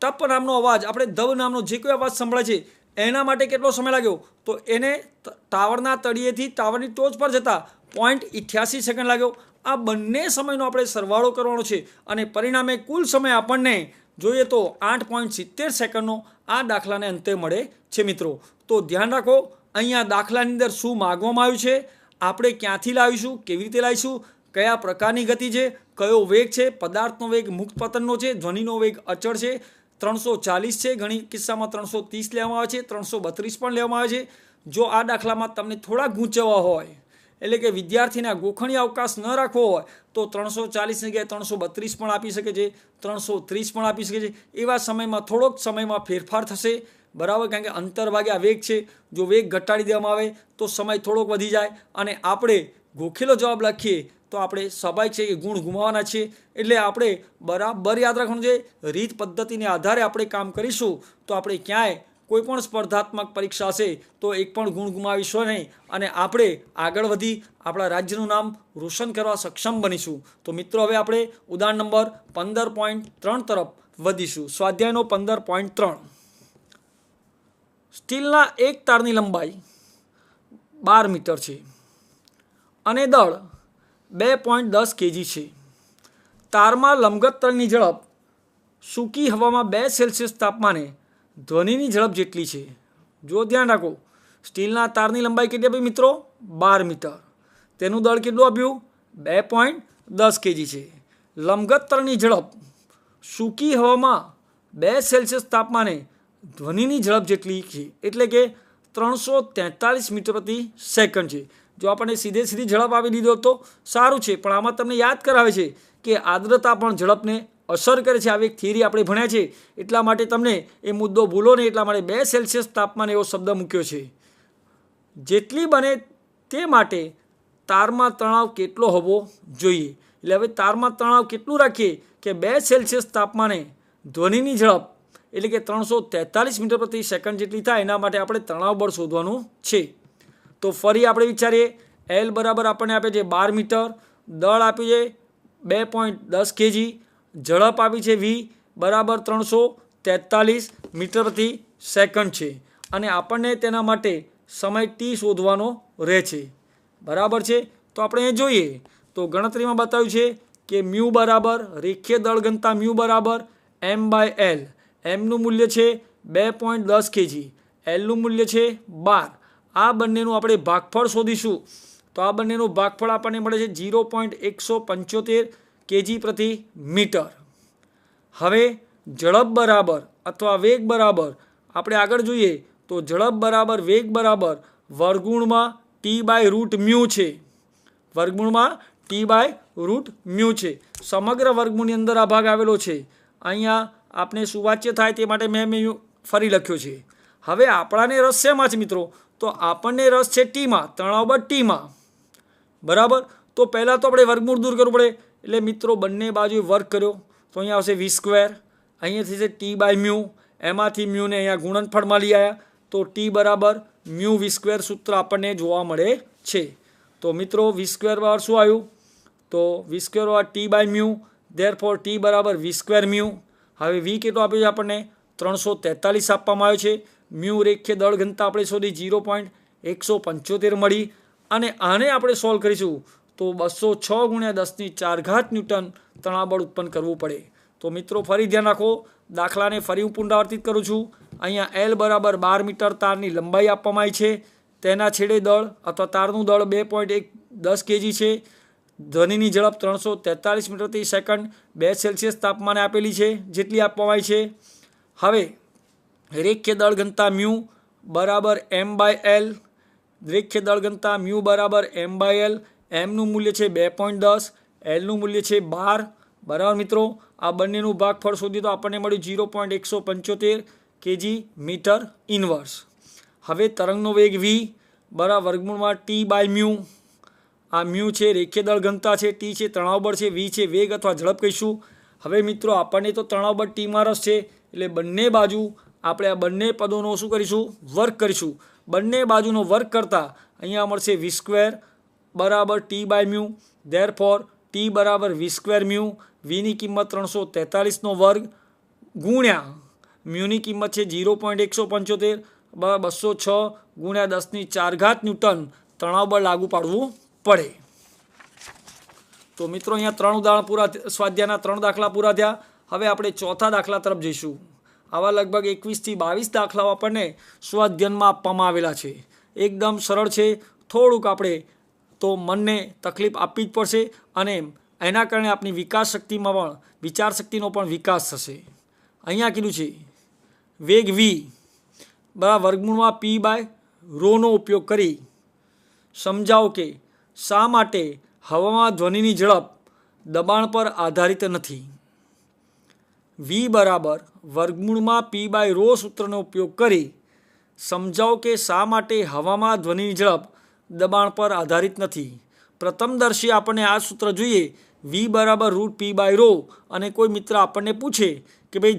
[SPEAKER 2] ટપ નામનો અવાજ, આપણે ધબ નામનો જે કોઈ અવાજ સંભળાય છે એના માટે કેટલો સમય લાગ્યો, તો એને ટાવરના તળિયેથી ટાવરની ટોચ પર જતા 0.88 સેકન્ડ લાગ્યો. આ બંને સમયનો આપણે સરવાળો કરવાનો છે અને પરિણામે કુલ સમય આપણને જોઈએ તો 8.70 સેકન્ડનો આ દાખલાને અંતે મળે છે. મિત્રો તો ધ્યાન રાખો, અહીંયા દાખલાની અંદર શું માગવામાં આવ્યું છે, આપણે ક્યાંથી લાવીશું, કેવી રીતે લાવીશું, કયા પ્રકારની ગતિ છે, કયો વેગ છે, પદાર્થનો વેગ મુક્ત પતનનો છે, ધ્વનિનો વેગ અચળ છે, 340 છે, ઘણી કિસ્સામાં 330 લેવામાં આવે છે, 332 પણ લેવામાં આવે છે. જો આ દાખલામાં તમને થોડા ગૂંચવવા હોય, એટલે કે વિદ્યાર્થીના ગોખણી અવકાશ ન રાખવો હોય તો 340 ની જગ્યાએ 332 પણ આપી શકે છે, 330 પણ આપી શકે છે. એવા સમયમાં થોડોક સમયમાં ફેરફાર થશે, બરાબર, કારણ કે અંતર ભાગ્યા વેગ છે. જો વેગ ઘટાડી દેવામાં આવે તો સમય થોડોક વધી જાય અને આપણે ગોખેલો જવાબ લખીએ તો આપણે સ્વાભાવિક છે કે ગુણ ગુમાવવાના છીએ. એટલે આપણે બરાબર યાદ રાખવાનું છે, રીત પદ્ધતિને આધારે આપણે કામ કરીશું તો આપણે ક્યાંય કોઈ પણ સ્પર્ધાત્મક પરીક્ષા હશે તો એક પણ ગુણ ગુમાવીશું નહીં અને આપણે આગળ વધી આપણા રાજ્યનું નામ રોશન કરવા સક્ષમ બનીશું. તો મિત્રો હવે આપણે ઉદાહરણ નંબર 15.3 તરફ વધીશું. સ્વાધ્યાયનો 15.3. સ્ટીલના એક તારની લંબાઈ 12 મીટર છે અને દળ 2.10 kg છે. તારમાં લંબગત તરંગની ઝડપ સૂકી હવામાં 2 સેલ્સિયસ તાપમાને ધ્વનિની ઝડપ જેટલી છે. જો ધ્યાન રાખો, સ્ટીલના તારની લંબાઈ કેટલી આપી મિત્રો? 12 મીટર. તેનું દળ કેટલું આપ્યું? 2.10 kg છે. લંબગત તરંગની ઝડપ સૂકી હવામાં 2 સેલ્સિયસ તાપમાને ધ્વનિની ઝડપ જેટલી છે, એટલે કે 343 મીટર પ્રતિ સેકન્ડ છે. જો આપણને સીધી ઝડપ આપી દીધો તો સારું છે, પણ આમાં તમને યાદ કરાવે છે કે આર્દ્રતા પણ ઝડપને અસર કરે છે. આવી એક થિયરી આપણે ભણ્યા છે, એટલા માટે તમને એ મુદ્દો ભૂલો નહીં, એટલા માટે 2 સેલ્સિયસ તાપમાન એવો શબ્દ મૂક્યો છે. જેટલી બને તે માટે તારમાં તણાવ કેટલો હોવો જોઈએ. એટલે હવે તારમાં તણાવ કેટલું રાખીએ કે 2 સેલ્સિયસ તાપમાને ધ્વનિની ઝડપ એટલે કે 343 મીટર પ્રતિ સેકન્ડ જેટલી થાય. એના માટે આપણે તણાવ બળ શોધવાનું છે. તો ફરી આપણે વિચારીએ, એલ બરાબર આપણને આપે છે 12 મીટર, દળ આપ્યું છે 2.10 kg, ઝડપ આપી છે v બરાબર 343 મીટર પ્રતિ સેકન્ડ છે અને આપણને તેના માટે સમય t શોધવાનો રહે છે. બરાબર છે. તો આપણે એ જોઈએ તો ગણતરીમાં બતાવ્યું છે કે મ્યુ બરાબર રેખીય દળ ઘનતા મ્યુ બરાબર m/l. એમનું મૂલ્ય છે 2.10 kg, એલનું મૂલ્ય છે 12. આ બંનેનું આપણે ભાગફળ શોધીશું તો આ બંનેનું ભાગફળ આપણને મળે છે 0.175 kg પ્રતિ મીટર. હવે ઝડપ બરાબર અથવા વેગ બરાબર આપણે આગળ જોઈએ તો ઝડપ બરાબર વેગ બરાબર વર્ગમૂળમાં t/√μ છે. વર્ગમૂળમાં t/√μ છે. સમગ્ર વર્ગમૂળની અંદર આ ભાગ આવેલો છે. અહીંયા આપણે સુવાચ્ય થાય તે માટે મેં ફરી લખ્યો છે. હવે આપણાને રસ શેમાં છે મિત્રો? તો આપણને રસ છે ટીમાં, તણાવ બળ ટીમાં. બરાબર. તો પહેલાં તો આપણે વર્ગમૂળ દૂર કરવું પડે. એટલે મિત્રો બંને બાજુએ વર્ગ કર્યો તો અહીંયા આવશે v², અહીંયાથી છે t/μ, એમાંથી મ્યુને અહીંયા ગુણનફળમાં લઈ આવ્યા તો t બરાબર μv² સૂત્ર આપણને જોવા મળે છે. તો મિત્રો v² બરાબર શું આવ્યું? તો v² બરાબર t/μ, ધેરફોર t બરાબર v²μ. હવે v કેટલો આપ્યો છે આપણને? 343 આપવામાં આવ્યો છે. મ્યુ રેખીય દળ ઘનતા આપણે શોધી 0.175 મળી અને આને આપણે સોલ્વ કરીશું તો 206 × 10⁴ ન્યૂટન તણાવ બળ ઉત્પન્ન કરવું પડે. તો મિત્રો ફરી ધ્યાન રાખો, દાખલાને ફરી હું પુનરાવર્તિત કરું છું. અહીંયા એલ બરાબર 12 મીટર તારની લંબાઈ આપવામાં આવી છે. તેના છેડે દળ અથવા તારનું દળ 2.10 kg છે. ધ્વનિની ઝડપ 343 મીટર પ્રતિ સેકન્ડ 2 સેલ્સિયસ તાપમાને આપેલી છે જેટલી આપવામાં આવી છે. હવે રેખીય દળ ઘનતા મ્યુ બરાબર m/l, રેખીય દળ ઘનતા મ્યુ બરાબર m/l. એમનું મૂલ્ય છે 2.10, એલનું મૂલ્ય છે 12. બરાબર મિત્રો, આ બંનેનું ભાગફળ શોધીએ તો આપણને મળ્યું 0.175 kg મીટર ઇનવર્સ. હવે તરંગનો વેગ v બરાબર વર્ગમૂળમાં ટી બાય મ્યુ. આ મ્યુ છે રેખીય દળ ઘનતા છે, ટી છે તણાવ બળ છે, વી છે વેગ અથવા ઝડપ કહીશું. હવે મિત્રો આપણને તો તણાવ બળ ટીમાં રસ છે, એટલે બંને બાજુ આપણે આ બંને પદોનો શું કરીશું? વર્ગ કરીશું. બંને બાજુનો વર્ગ કરતાં અહીંયા મળશે વી સ્ક્વેર બરાબર T by mu. Therefore T બરાબર વી સ્ક્વેર મ્યુ. વીની કિંમત 343નો વર્ગ ગુણ્યા મ્યુની કિંમત છે 0.175 બરાબર 206 ગુણ્યા 10⁴ ન્યૂટન તણાવ બળ લાગુ પાડવું પડે. તો મિત્રો અહીંયા 3 ઉદાહરણ પૂરા, સ્વાધ્યાયના 3 દાખલા પૂરા થયા. હવે આપણે ચોથા દાખલા તરફ જઈશું. આવા લગભગ 21 થી 22 દાખલાઓ આપણને સ્વાધ્યાયમાં આપવામાં આવેલા છે. એકદમ સરળ છે. થોડુંક આપણે તો મનને તકલીફ આપવી જ પડશે અને એના કારણે આપણી વિકાસ શક્તિમાં પણ વિચાર શક્તિનો પણ વિકાસ થશે. અહીંયા કીધું છે વેગ વી બરાબર વર્ગમૂળમાં પી બાય રોનો ઉપયોગ કરી સમજાવો કે શા માટે હવામાં ધ્વનિની ઝડપ દબાણ પર આધારિત નથી. વી બરાબર વર્ગમૂળમાં પી બાય રો સૂત્રનો ઉપયોગ કરી સમજાવો કે શા માટે હવામાં ધ્વનિની ઝડપ દબાણ પર આધારિત નથી. પ્રથમદર્શી આપણને આ સૂત્ર જોઈએ વી બરાબર √p બાય રો અને કોઈ મિત્ર આપણને પૂછે કે ભાઈ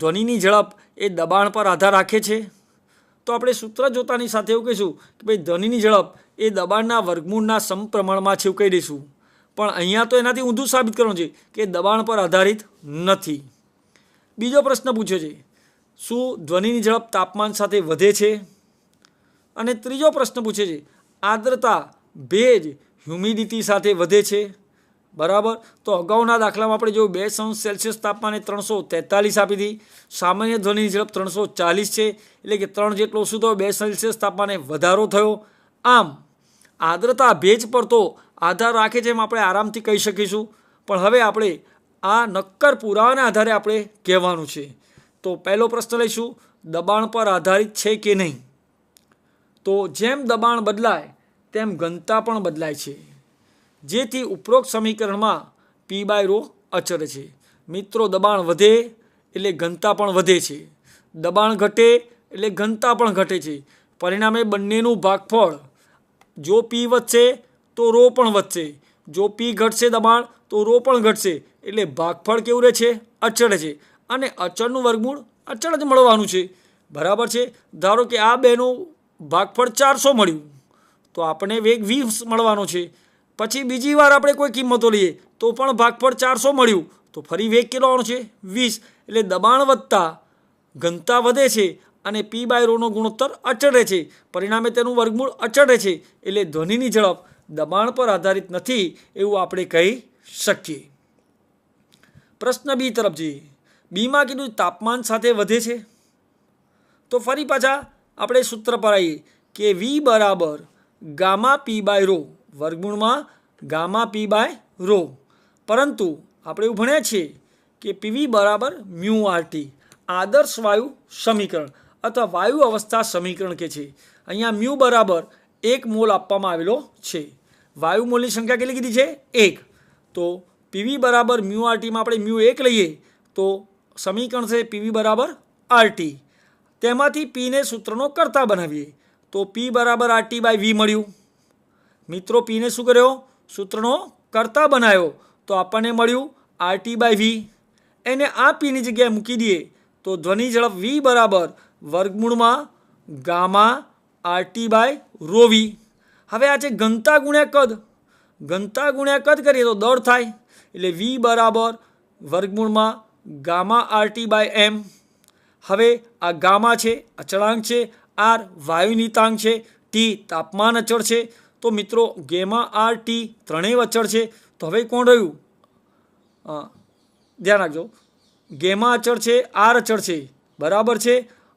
[SPEAKER 2] ધ્વનિની ઝડપ એ દબાણ પર આધાર રાખે છે, તો આપણે સૂત્ર જોતાની સાથે એવું કહીશું કે ભાઈ ધ્વનિની ઝડપ એ દબાણના વર્ગમૂળના સમપ્રમાણમાં છે એવું કહી દઈશું. પણ અહીંયા તો એનાથી ઊંધું સાબિત કરવાનું છે કે દબાણ પર આધારિત નથી. બીજો પ્રશ્ન પૂછ્યો છે શું ધ્વનિની ઝડપ તાપમાન સાથે વધે છે? અને ત્રીજો પ્રશ્ન પૂછે છે આર્દ્રતા ભેજ હ્યુમિડિટી સાથે વધે છે. બરાબર. તો અગાઉના દાખલામાં આપણે જો 2°C તાપમાને 343 આપી હતી. સામાન્ય ધ્વનિની ઝડપ 340 છે, એટલે કે 3 જેટલો ઓછું થયો, 2°C તાપમાને વધારો થયો. આમ આર્દ્રતા ભેજ પર તો આધાર રાખે છે એમ આપણે આરામથી કહી શકીશું. પણ હવે આપણે આ નક્કર પુરાવાના આધારે આપણે કહેવાનું છે. તો પહેલો પ્રશ્ન લઈશું દબાણ પર આધારિત છે કે નહીં. તો જેમ દબાણ બદલાય તેમ ઘનતા પણ બદલાય છે, જેથી ઉપરોક્ત સમીકરણમાં પી બાય રો અચળ છે. મિત્રો દબાણ વધે એટલે ઘનતા પણ વધે છે, દબાણ ઘટે એટલે ઘનતા પણ ઘટે છે. પરિણામે બંનેનું ભાગફળ જો પી વધશે તો રો પણ વધશે, જો પી ઘટશે દબાણ તો રો પણ ઘટશે. એટલે ભાગફળ કેવું રહે છે? અચળ છે. અને અચળનું વર્ગમૂળ અચળ જ મળવાનું છે. બરાબર છે. ધારો કે આ બેનું ભાગફળ 400 મળ્યું તો આપણને વેગ 20 મળવાનો છે. પછી બીજી વાર આપણે કોઈ કિંમતો લઈએ તો પણ ભાગફળ 400 મળ્યું તો ફરી વેગ કેટલો આવવાનો છે? 20. એટલે દબાણ વધતા ઘનતા વધે છે અને પી બાય રોનો ગુણોત્તર અચળ રહે છે. પરિણામે તેનું વર્ગમૂળ અચળ રહે છે. એટલે ધ્વનિની ઝડપ દબાણ પર આધારિત નથી એવું આપણે કહી શકીએ. પ્રશ્ન બી તરફ જઈએ. બીમાં કીધું તાપમાન સાથે વધે છે. તો ફરી પાછા આપણે સૂત્ર પર આવીએ કે વી બરાબર ગામા પી બાય રો વર્ગમૂળમાં ગામા પી બાય રો. પરંતુ આપણે એવું ભણ્યા છીએ કે પીવી બરાબર મ્યુ આરટી આદર્શ વાયુ સમીકરણ અથવા વાયુ અવસ્થા સમીકરણ કે છે. અહીંયા મ્યુ બરાબર 1 મોલ આપવામાં આવેલો છે. વાયુ મોલની સંખ્યા કેટલી કીધી છે? 1. તો પીવી બરાબર મ્યુ આરટીમાં આપણે મ્યુ 1 લઈએ તો સમીકરણ છે પીવી બરાબર આરટી. તેમાંથી પીને સૂત્રનો કરતા બનાવીએ તો પી બરાબર આરટી બાય વી મળ્યું. મિત્રો પીને શું કર્યો? સૂત્રનો કરતા બનાવ્યો તો આપણને મળ્યું આરટી બાય વી. એને આ પીની જગ્યાએ મૂકી દઈએ તો ધ્વનિ ઝડપ વી બરાબર વર્ગમૂળમાં ગામા આરટી બાય રો વી. હવે આ છે ઘનતા ગુણ્યા કદ. ઘનતા ગુણ્યા કદ કરીએ તો દળ થાય. એટલે વી બરાબર વર્ગમૂળમાં ગામા આરટી બાય એમ. હવે આ ગામા છે અચળાંક છે, આર વાયુ નીતાંક છે, ટી તાપમાન અચળ છે. તો મિત્રો ગેમા આર ટી ત્રણેય અચળ છે. તો હવે કોણ રહ્યું? ધ્યાન રાખજો, ગેમા અચળ છે, આર અચળ છે. બરાબર છે.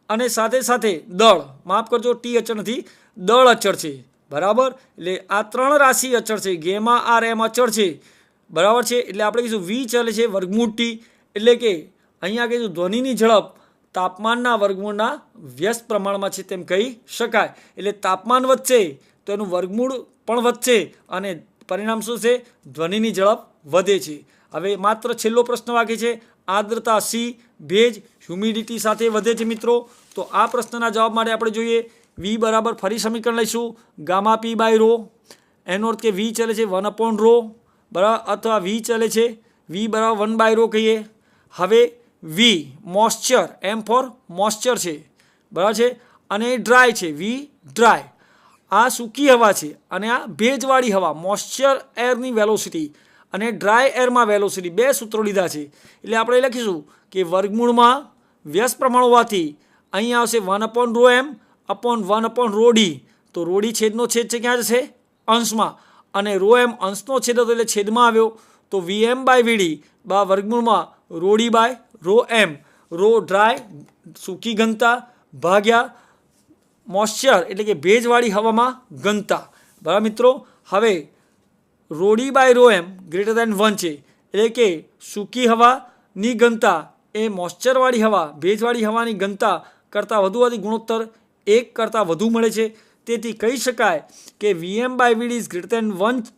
[SPEAKER 2] અને સાથે સાથે દળ, માફ કરજો ટી અચળ નથી, દળ અચળ છે. બરાબર. એટલે આ 3 રાશિ અચળ છે. ગેમા આર એમ અચળ છે. બરાબર છે. એટલે આપણે કહીશું વી ચાલે છે વર્ગમૂળ ટી. એટલે કે અહીંયા કહીશું ધ્વનિની ઝડપ તાપમાનના વર્ગમૂળના વ્યસ્ત પ્રમાણમાં છે તેમ કહી શકાય. એટલે તાપમાન વધશે તો એનું વર્ગમૂળ પણ વધશે અને પરિણામ શું છે? ધ્વનિની ઝડપ વધે છે. હવે માત્ર છેલ્લો પ્રશ્ન બાકી છે. આર્દ્રતા સી ભેજ હ્યુમિડિટી સાથે વધે છે મિત્રો. તો આ પ્રશ્નના જવાબ માટે આપણે જોઈએ વી બરાબર ફરી સમીકરણ લઈશું ગામા પી બાય રો, એનો અર્થ કે વી ચાલે છે 1 રો બરાબર, અથવા વી ચાલે છે વી બરાબર 1 બાય રો કહીએ. હવે વી મોઇસ્ચર, એમ ફોર મોઇસ્ચર છે બરાબર છે, અને ડ્રાય છે વી ડ્રાય. આ સૂકી હવા છે અને આ ભેજવાળી હવા, મોઇસ્ચર એરની વેલોસિટી અને ડ્રાય એરમાં વેલોસિટી, બે સૂત્રો લીધા છે. એટલે આપણે લખીશું કે વર્ગમૂળમાં વ્યસ્ત પ્રમાણ હોવાથી અહીં આવશે 1 rho M upon 1 rho D. તો રો ડી છેદનો છેદ છે ક્યાં જશે? અંશમાં, અને રો એમ અંશનો છેદ હતો એટલે છેદમાં આવ્યો. તો વી એમ બાય વીડી બા વર્ગમૂળમાં rho D by rho M, rho dry સૂકી ઘનતા ભાગ્યા મોઇસ્ચર એટલે કે ભેજવાળી હવામાં ઘનતા. બરાબર મિત્રો. હવે rho D by rho M greater than 1 છે, એટલે કે સૂકી હવાની ઘનતા એ મોઇસ્ચરવાળી હવા, ભેજવાળી હવાની ઘનતા કરતાં વધુ હોવાથી ગુણોત્તર 1 કરતાં વધુ મળે છે. તેથી કહી શકાય કે V M by V D is greater than 1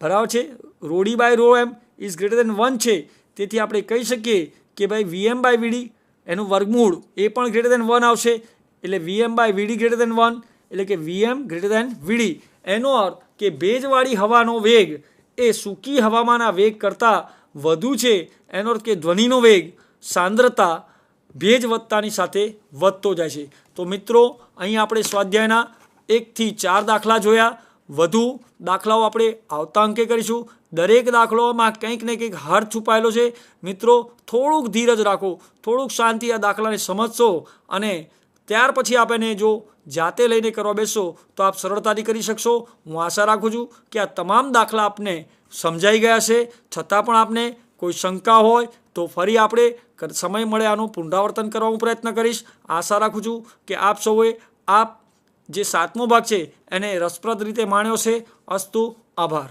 [SPEAKER 2] બરાબર છે, rho D by rho M is greater than 1 છે. તેથી આપણે કહી શકીએ કે ભાઈ વી એમ બાય વીડી એનું વર્ગમૂળ એ પણ ગ્રેટર દેન 1 આવશે. એટલે વી M by VD greater than 1 એટલે કે વી એમ ગ્રેટર દેન વીડી. એનો અર્થ કે ભેજવાળી હવાનો વેગ એ સૂકી હવામાંના વેગ કરતાં વધુ છે. એનો અર્થ કે ધ્વનિનો વેગ સાંદ્રતા ભેજ વધતાની સાથે વધતો જાય છે. તો મિત્રો અહીં આપણે સ્વાધ્યાયના 1 થી 4 દાખલા જોયા. વધુ દાખલાઓ આપણે આવતા અંકે કરીશું. દરેક દાખલાઓમાં કંઈક ને કંઈક હાર છુપાયેલો છે. મિત્રો થોડુંક ધીરજ રાખો, થોડુંક શાંતિ આ દાખલાને સમજશો અને ત્યાર પછી આપણે જો જાતે લઈને કરવા બેસશો તો આપ સરળતાથી કરી શકશો. હું આશા રાખું છું કે આ તમામ દાખલા આપને સમજાઈ ગયા છે. છતાં પણ આપને કોઈ શંકા હોય તો ફરી આપણે સમય મળે આનું પુનરાવર્તન કરવાનો પ્રયત્ન કરીશ. આશા રાખું છું કે આપ સૌએ જે 7મો ભાગ છે એને રસપ્રદ રીતે માણ્યો છે. અસ્તુ, આભાર.